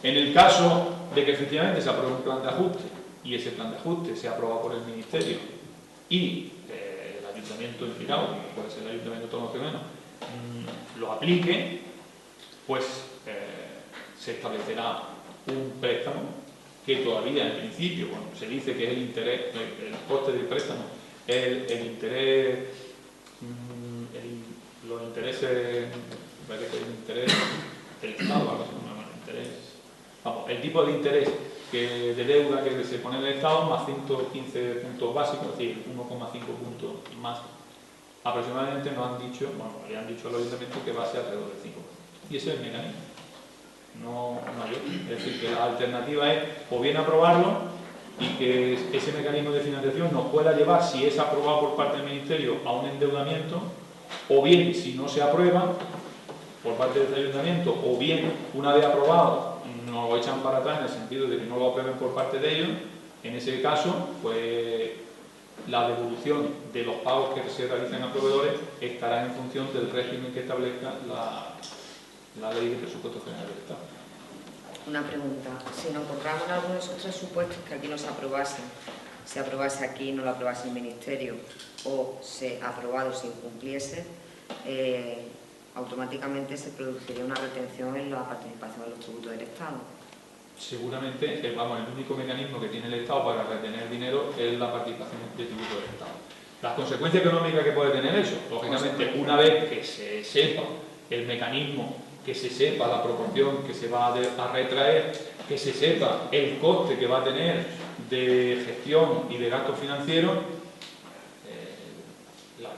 Speaker 7: en el caso de que efectivamente se apruebe un plan de ajuste y ese plan de ajuste sea aprobado por el Ministerio y el ayuntamiento implicado, puede ser el ayuntamiento todo lo que menos, lo aplique, pues se establecerá un préstamo que todavía en principio, bueno, se dice que es el interés, el coste del préstamo, el interés, los intereses, parece que el interés del Estado, algo así, vamos, el tipo de interés de deuda que se pone en el Estado más 115 puntos básicos, es decir, 1,5 puntos más. Aproximadamente nos han dicho, bueno, le han dicho al ayuntamiento que va a ser alrededor del 5%. Y ese es el mecanismo. No hay otro. Es decir, que la alternativa es o bien aprobarlo y que ese mecanismo de financiación nos pueda llevar, si es aprobado por parte del Ministerio, a un endeudamiento, o bien, si no se aprueba por parte del ayuntamiento, o bien, una vez aprobado, nos lo echan para atrás en el sentido de que no lo aprueben por parte de ellos. En ese caso, pues la devolución de los pagos que se realicen a proveedores estará en función del régimen que establezca la Ley de Presupuestos Generales del Estado.
Speaker 1: Una pregunta. Si nos encontramos en algunos de esos presupuestos que aquí no se aprobasen, se aprobase aquí y no lo aprobase el Ministerio, o se aprobado se incumpliese, automáticamente se produciría una retención en la participación de los tributos del Estado.
Speaker 7: Seguramente, el único mecanismo que tiene el Estado para retener dinero es la participación de tributos del Estado. Las consecuencias económicas que puede tener eso, lógicamente, una vez que se sepa el mecanismo, que se sepa la proporción que se va a retraer, que se sepa el coste que va a tener de gestión y de gasto financiero,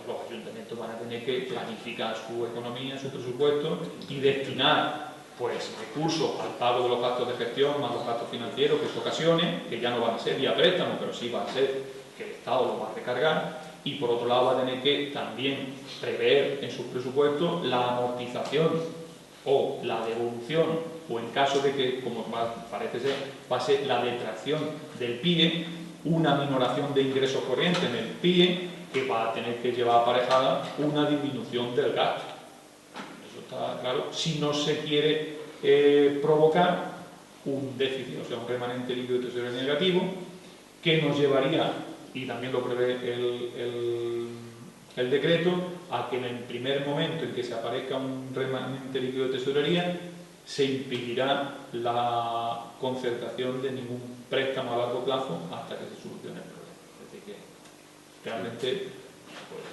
Speaker 7: los ayuntamientos van a tener que planificar su economía, su presupuesto y destinar pues recursos al pago de los gastos de gestión más los gastos financieros que se ocasione, que ya no van a ser vía préstamo, pero sí va a ser que el Estado lo va a recargar, y por otro lado va a tener que también prever en sus presupuestos la amortización o la devolución, o en caso de que, como parece ser, pase la detracción del PIE, una minoración de ingresos corrientes en el PIE, que va a tener que llevar aparejada una disminución del gasto. Eso está claro, si no se quiere provocar un déficit, o sea, un remanente líquido de tesorería negativo, que nos llevaría, y también lo prevé el decreto, a que en el primer momento en que se aparezca un remanente líquido de tesorería se impedirá la concertación de ningún préstamo a largo plazo hasta que se solucione el problema. Es decir, que realmente, pues,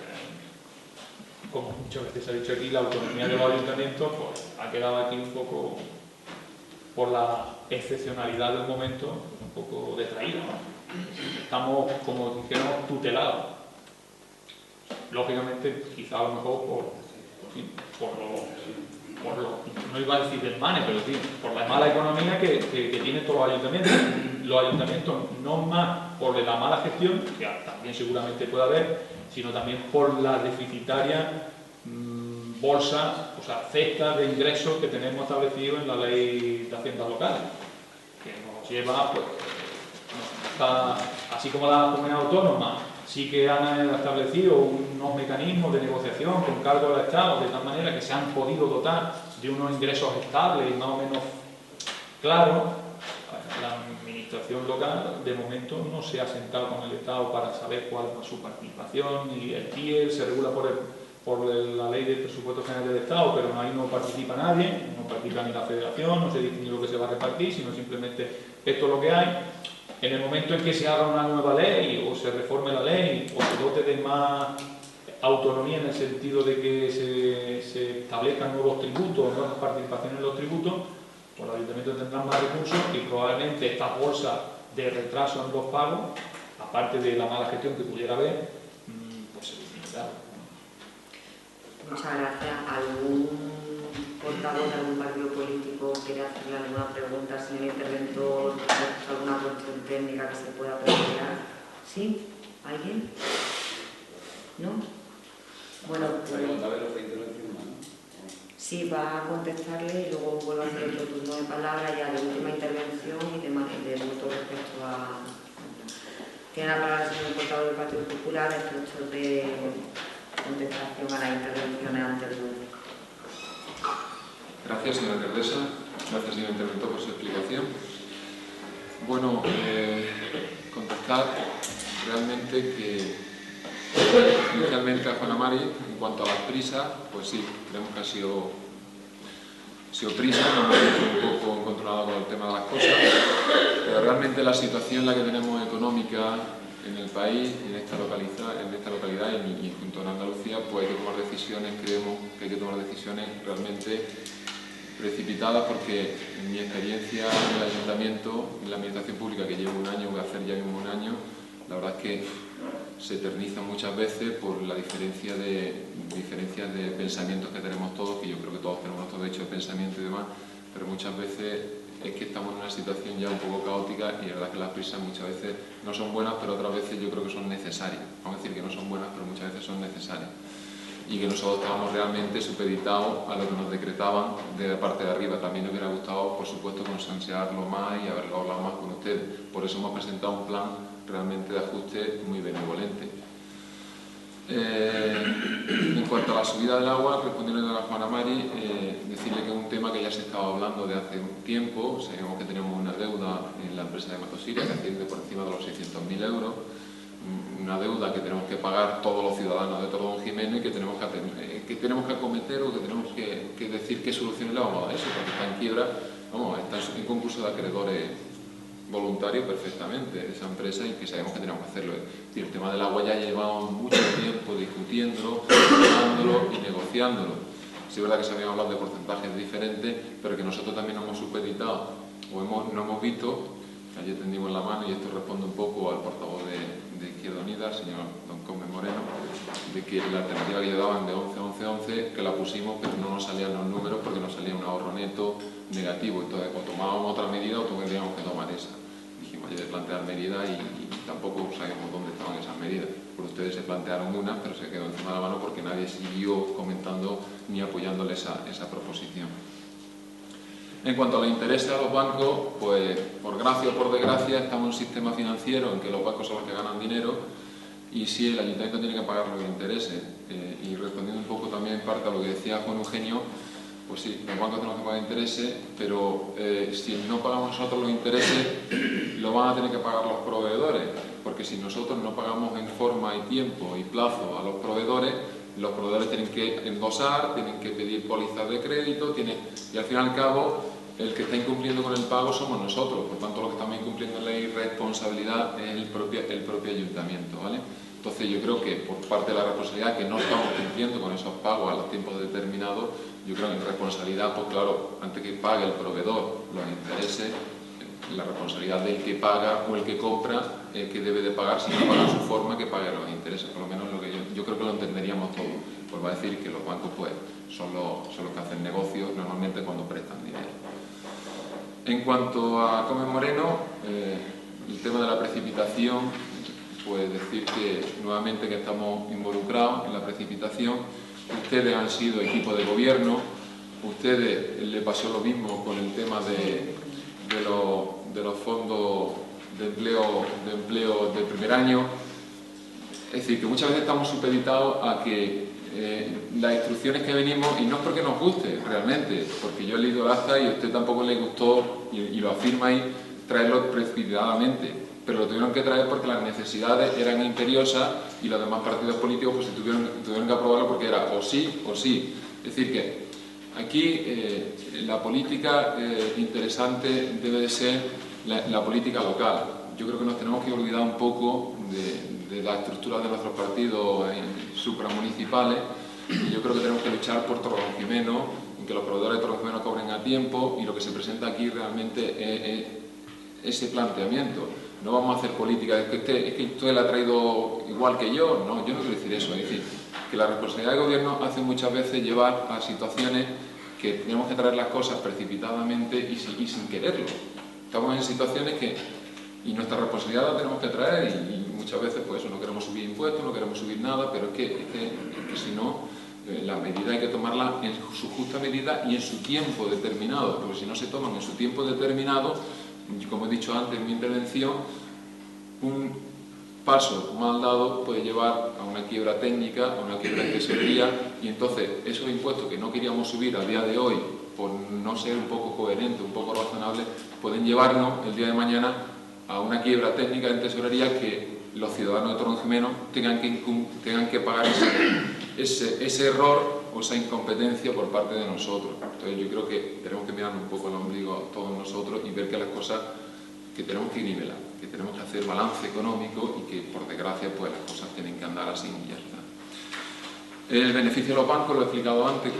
Speaker 7: como muchas veces se ha dicho aquí, la autonomía de los ayuntamientos pues, ha quedado aquí un poco, por la excepcionalidad del momento, un poco detraída, ¿no? Estamos, como dijéramos, tutelados. Lógicamente, quizá a lo mejor no iba a decir desmanes, pero sí, por la mala economía que tienen todos los ayuntamientos. Los ayuntamientos no más por la mala gestión, que también seguramente puede haber, sino también por la deficitaria bolsa, o sea, cesta de ingresos que tenemos establecido en la Ley de Haciendas Locales, que nos lleva, pues, así como las comunidades autónomas sí que han establecido unos mecanismos de negociación con cargo al Estado, de tal manera que se han podido dotar de unos ingresos estables y más o menos claros. La administración local de momento no se ha sentado con el Estado para saber cuál es su participación, y el PIE se regula por la Ley de Presupuestos Generales del Estado, pero ahí no participa nadie, no participa ni la Federación, no se dice ni lo que se va a repartir, sino simplemente esto es lo que hay. En el momento en que se haga una nueva ley, o se reforme la ley, o se dote de más autonomía en el sentido de que se establezcan nuevos tributos, nuevas participaciones en los tributos, pues los ayuntamientos tendrán más recursos y probablemente esta bolsa de retraso en los pagos, aparte de la mala gestión que pudiera haber, pues se disminuirá.
Speaker 1: Muchas gracias. ¿Algún portavoz de algún partido político quiere hacerle alguna pregunta, señor interventor, alguna cuestión técnica que se pueda plantear? ¿Sí? ¿Alguien? ¿No? Bueno, pues... Sí, va a contestarle y luego vuelvo a hacer otro turno de palabra ya de última intervención y de voto respecto a... Tiene la palabra el señor portavoz del Partido Popular a efectos de contestación a las intervenciones anteriores.
Speaker 6: Gracias, señora alcaldesa. Gracias, señor interventor, por su explicación. Bueno, contestar realmente que inicialmente a Juana Mari, en cuanto a las prisas, pues sí, creemos que ha sido prisa, nos hemos visto un poco controlado con el tema de las cosas, pero realmente la situación la que tenemos económica en el país, en esta localidad y junto a Andalucía, pues hay que tomar decisiones, creemos que hay que tomar decisiones realmente precipitadas, porque en mi experiencia en el ayuntamiento, en la administración pública, que llevo un año, voy a hacer ya mismo un año, la verdad es que se eterniza muchas veces por la diferencias de pensamientos que tenemos todos, que yo creo que todos tenemos nuestro derecho de pensamiento y demás, pero muchas veces es que estamos en una situación ya un poco caótica y la verdad es que las prisas muchas veces no son buenas, pero otras veces yo creo que son necesarias. Vamos a decir que no son buenas, pero muchas veces son necesarias. y que nosotros estábamos realmente supeditados a lo que nos decretaban de la parte de arriba. También nos hubiera gustado, por supuesto, consensuarlo más y haberlo hablado más con ustedes. Por eso hemos presentado un plan realmente de ajuste muy benevolente. En cuanto a la subida del agua, respondiendo a Juana Mari, decirle que es un tema que ya se estaba hablando de hace un tiempo. Sabemos que tenemos una deuda en la empresa de Matosiria que asciende por encima de los 600.000 euros, una deuda que tenemos que pagar todos los ciudadanos de Torredonjimeno y que tenemos que acometer o que tenemos que decir qué soluciones le vamos a dar a eso, porque está en quiebra, vamos, está en concurso de acreedores voluntario perfectamente esa empresa y que sabemos que tenemos que hacerlo. Y el tema del agua ya llevamos mucho tiempo discutiéndolo, hablándolo y negociándolo. Sí es verdad que se habían hablado de porcentajes diferentes, pero que nosotros también nos hemos supeditado o no hemos visto, ayer tendimos la mano y esto responde un poco al portavoz de Izquierda Unida, el señor don Come Moreno, de que la alternativa que daban de 11-11-11, que la pusimos pero no nos salían los números porque nos salía un ahorro neto negativo. Entonces, o tomábamos otra medida o tendríamos que tomar esa. Dijimos, oye, de plantear medidas y tampoco sabíamos dónde estaban esas medidas. Por ustedes se plantearon unas, pero se quedó encima de la mano porque nadie siguió comentando ni apoyándole esa proposición. En cuanto a los intereses a los bancos, pues por gracia o por desgracia estamos en un sistema financiero en que los bancos son los que ganan dinero y sí, el ayuntamiento tiene que pagar los intereses. Y respondiendo un poco también en parte a lo que decía Juan Eugenio, pues sí, los bancos tenemos que pagar intereses, pero si no pagamos nosotros los intereses, lo van a tener que pagar los proveedores, porque si nosotros no pagamos en forma y tiempo y plazo a los proveedores tienen que endosar, tienen que pedir pólizas de crédito, y al fin y al cabo el que está incumpliendo con el pago somos nosotros, por tanto lo que estamos incumpliendo en la irresponsabilidad es el propio ayuntamiento, ¿vale? Entonces yo creo que por parte de la responsabilidad que no estamos cumpliendo con esos pagos a los tiempos determinados, yo creo que en responsabilidad, pues claro, antes que pague el proveedor los intereses, la responsabilidad del que paga o el que compra es que debe de pagar, si no paga su forma, que pague los intereses, por lo menos lo que yo creo que lo entenderíamos todos. Pues va a decir que los bancos pues son los que hacen negocios normalmente cuando prestan dinero. En cuanto a Come Moreno, el tema de la precipitación, pues decir que nuevamente que estamos involucrados en la precipitación. Ustedes han sido equipo de gobierno, ustedes le pasó lo mismo con el tema de los fondos de empleo del primer año. Es decir, que muchas veces estamos supeditados a que las instrucciones que venimos, y no es porque nos guste realmente, porque yo he leído el acta y a usted tampoco le gustó, y lo afirma ahí, traerlo precipitadamente, pero lo tuvieron que traer porque las necesidades eran imperiosas y los demás partidos políticos pues tuvieron que aprobarlo porque era o sí o sí. Es decir que aquí la política interesante debe de ser la política local. Yo creo que nos tenemos que olvidar un poco de la estructura de nuestros partidos supramunicipales, y yo creo que tenemos que luchar por Torredonjimeno, en que los proveedores de Torredonjimeno cobren a tiempo, y lo que se presenta aquí realmente es ese planteamiento. No vamos a hacer política es que usted la ha traído igual que yo. No, yo no quiero decir eso. Es decir, que la responsabilidad del gobierno hace muchas veces llevar a situaciones que tenemos que traer las cosas precipitadamente y sin quererlo. Estamos en situaciones y nuestra responsabilidad la tenemos que traer, y muchas veces pues eso, no queremos subir impuestos, no queremos subir nada, pero es que si no, la medida hay que tomarla en su justa medida y en su tiempo determinado, porque si no se toman en su tiempo determinado, como he dicho antes en mi intervención, un paso mal dado puede llevar a una quiebra técnica, a una quiebra de tesorería, y entonces esos impuestos que no queríamos subir a día de hoy por no ser un poco coherente, un poco razonable, pueden llevarnos el día de mañana a una quiebra técnica en tesorería que los ciudadanos de Torredonjimeno tengan que pagar ese error o esa incompetencia por parte de nosotros. Entonces yo creo que tenemos que mirar un poco el ombligo a todos nosotros y ver que las cosas que tenemos que nivelar, que tenemos que hacer balance económico, y que por desgracia pues las cosas tienen que andar así y ya está. El beneficio de los bancos lo he explicado antes,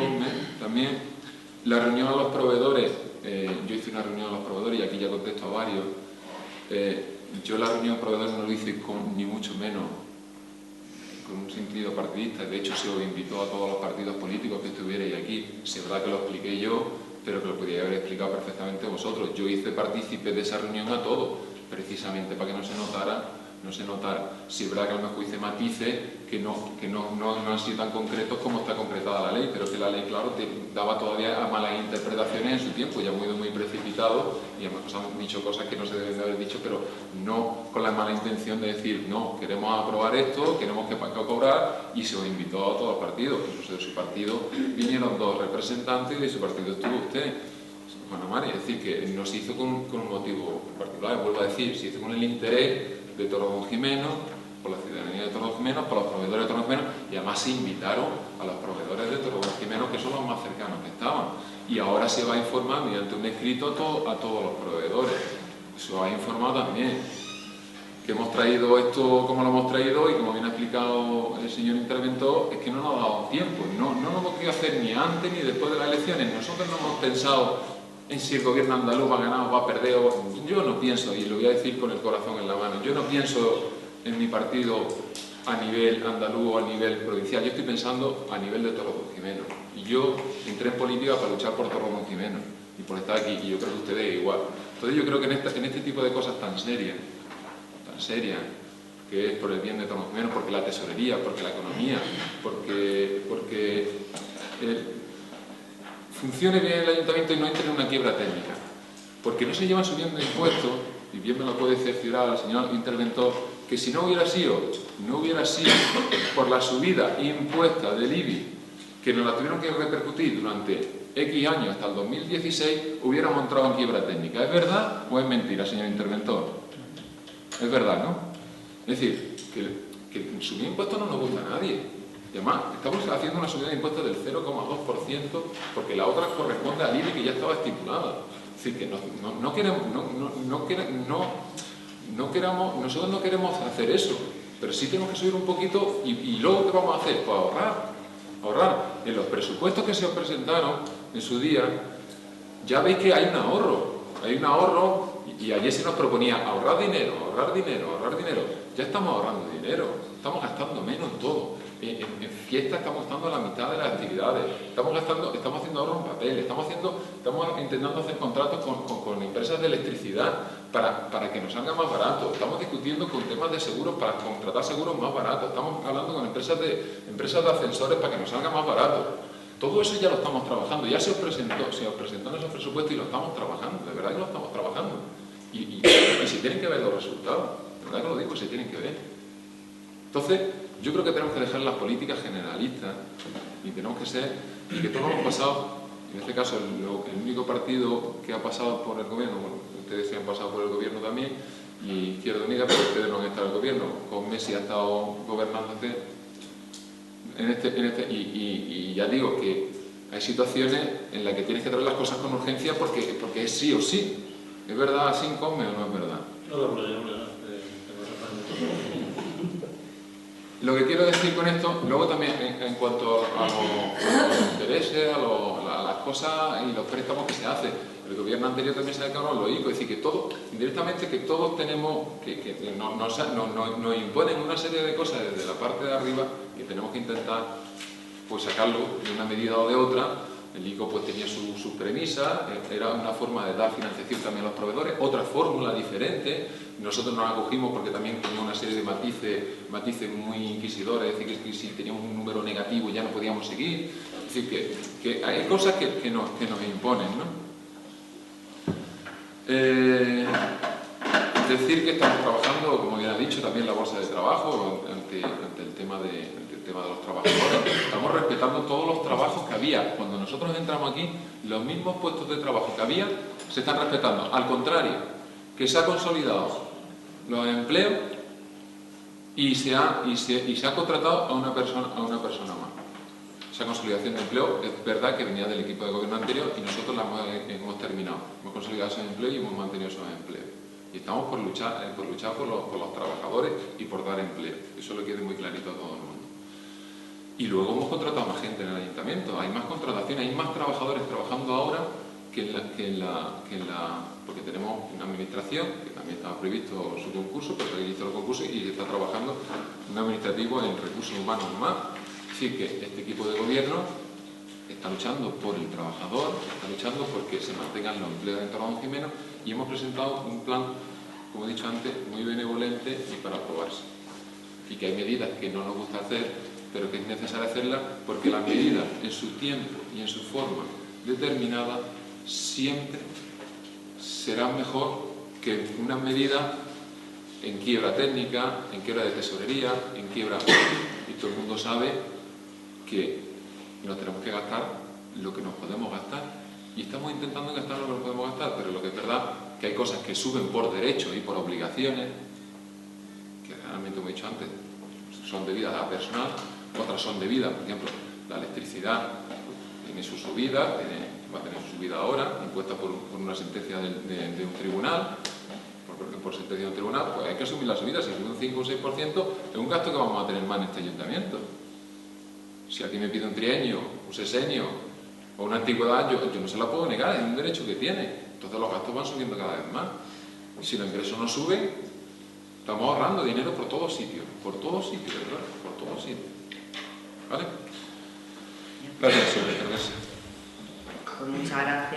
Speaker 6: también. La reunión a los proveedores, yo hice una reunión a los proveedores y aquí ya contesto a varios. Yo la reunión a proveedores no lo hice ni mucho menos con un sentido partidista. De hecho, se os invitó a todos los partidos políticos que estuvierais aquí. Sí, es verdad que lo expliqué yo, pero que lo podría haber explicado perfectamente vosotros. Yo hice partícipe de esa reunión a todos, precisamente para que no se notara no sé notar si es verdad que a lo mejor hice matices que no han sido tan concretos como está concretada la ley, pero que la ley, claro, te daba todavía a malas interpretaciones en su tiempo, ya hemos ido muy precipitados y a lo mejor se han dicho cosas que no se deben de haber dicho, pero no con la mala intención de decir, no, queremos aprobar esto, queremos que Paco cobrar, y se os invitó a todos los partidos. Incluso de su partido vinieron 2 representantes y de su partido estuvo usted, Juan Amari. Es decir, que no se hizo con un motivo particular, vuelvo a decir, se hizo con el interés de Torredonjimeno, por la ciudadanía de Torredonjimeno, por los proveedores de Torredonjimeno, y además se invitaron a los proveedores de Torredonjimeno, que son los más cercanos que estaban. Y ahora se va a informar mediante un escrito a todos los proveedores. Se va a informar también. Que hemos traído esto como lo hemos traído, y como bien ha explicado el señor interventor, es que no nos ha dado tiempo. No lo hemos querido hacer ni antes ni después de las elecciones. Nosotros no hemos pensado en si el gobierno andaluz va a ganar o va a perder. Yo no pienso, y lo voy a decir con el corazón en la mano, yo no pienso en mi partido a nivel andaluz o a nivel provincial, yo estoy pensando a nivel de Torredonjimeno. Y yo entré en política para luchar por Torredonjimeno y por estar aquí, y yo creo que ustedes igual. Entonces yo creo que en este tipo de cosas tan serias, que es por el bien de Torredonjimeno, porque la tesorería, porque la economía, porque funcione bien el ayuntamiento y no entre en una quiebra técnica, porque no se llevan subiendo impuestos, y bien me lo puede cerciorar el señor interventor, que si no hubiera sido por la subida impuesta del IBI, que nos la tuvieron que repercutir durante X años hasta el 2016, hubiéramos entrado en quiebra técnica. ¿Es verdad o es mentira, señor interventor? Es verdad, ¿no? Es decir, que subir impuestos no nos gusta a nadie. Y además, estamos haciendo una subida de impuestos del 0,2%, porque la otra corresponde al IBI que ya estaba estipulada. Es decir, que nosotros no queremos hacer eso, pero sí tenemos que subir un poquito, y luego ¿qué vamos a hacer? Pues ahorrar. En los presupuestos que se os presentaron en su día, ya veis que hay un ahorro, y ayer se nos proponía ahorrar dinero. Ya estamos ahorrando dinero, estamos gastando menos en todo. En fiestas estamos gastando la mitad de las actividades, estamos haciendo ahorro en papel, estamos intentando hacer contratos con empresas de electricidad para que nos salga más barato, estamos discutiendo con temas de seguros para contratar seguros más baratos, estamos hablando con empresas de ascensores para que nos salga más barato. Todo eso ya lo estamos trabajando, ya se os presentó en esos presupuestos y lo estamos trabajando, de verdad que lo estamos trabajando. Y se tienen que ver los resultados, de verdad que lo digo, se tienen que ver. Entonces, yo creo que tenemos que dejar las políticas generalistas y tenemos que ser, y que todos hemos pasado, en este caso el único partido que ha pasado por el gobierno, bueno, ustedes se han pasado por el gobierno también, y Izquierda Unida, pero ustedes no han estado en el gobierno, con Messi ha estado gobernando y ya digo que hay situaciones en las que tienes que traer las cosas con urgencia porque es sí o sí. ¿Es verdad así, Come, o no es verdad? Lo que quiero decir con esto, luego también en cuanto a los intereses, a las cosas y los préstamos que se hacen, el gobierno anterior también se ha declarado lo ICO, es decir, que todos, indirectamente, que todos tenemos, que nos imponen una serie de cosas desde la parte de arriba que tenemos que intentar pues sacarlo de una medida o de otra. El ICO pues tenía sus premisas, era una forma de dar financiación también a los proveedores, otra fórmula diferente. Nosotros nos acogimos porque también tenía una serie de matices muy inquisidores, es decir, que si teníamos un número negativo ya no podíamos seguir. Es decir, que hay cosas que nos imponen, ¿no? Decir que estamos trabajando, como ya he dicho, también la bolsa de trabajo ante el tema de los trabajadores. Estamos respetando todos los trabajos que había. Cuando nosotros entramos aquí, los mismos puestos de trabajo que había se están respetando. Al contrario, que se ha consolidado los empleos y se ha contratado a una persona más. Esa consolidación de empleo es verdad que venía del equipo de gobierno anterior y nosotros la hemos terminado. Hemos consolidado esos empleos y hemos mantenido esos empleos. Y estamos por luchar por los trabajadores y por dar empleo. Eso le quede muy clarito a todo el mundo. Y luego hemos contratado más gente en el ayuntamiento. Hay más contrataciones, hay más trabajadores trabajando ahora porque tenemos una administración que también estaba previsto su concurso, pero se hizo el concurso y está trabajando un administrativo en recursos humanos más. Es decir, que este equipo de gobierno está luchando por el trabajador, está luchando porque se mantengan los empleos en Torredonjimeno y hemos presentado un plan como he dicho antes, muy benevolente y para aprobarse. Y que hay medidas que no nos gusta hacer, pero que es necesario hacerlas porque las medidas en su tiempo y en su forma determinada siempre serán mejor que unas medidas en quiebra técnica, en quiebra de tesorería, en quiebra... Y todo el mundo sabe que nos tenemos que gastar lo que nos podemos gastar. Y estamos intentando gastar lo que nos podemos gastar, pero lo que es verdad que hay cosas que suben por derecho y por obligaciones, que realmente, como he dicho antes, son debidas a personal, otras son debidas, por ejemplo, la electricidad tiene su subida, va a tener su subida ahora, impuesta por una sentencia de un tribunal, por sentencia de un tribunal, pues hay que asumir la subida. Si sube un 5 o un 6%, es un gasto que vamos a tener más en este ayuntamiento. Si aquí me pide un trienio, un sexenio o una antigüedad, yo no se la puedo negar, es un derecho que tiene. Entonces los gastos van subiendo cada vez más. Y si los ingresos no suben, estamos ahorrando dinero por todos sitios, ¿verdad? Por todos sitios. ¿Vale? Gracias, señor.
Speaker 1: Pues muchas gracias.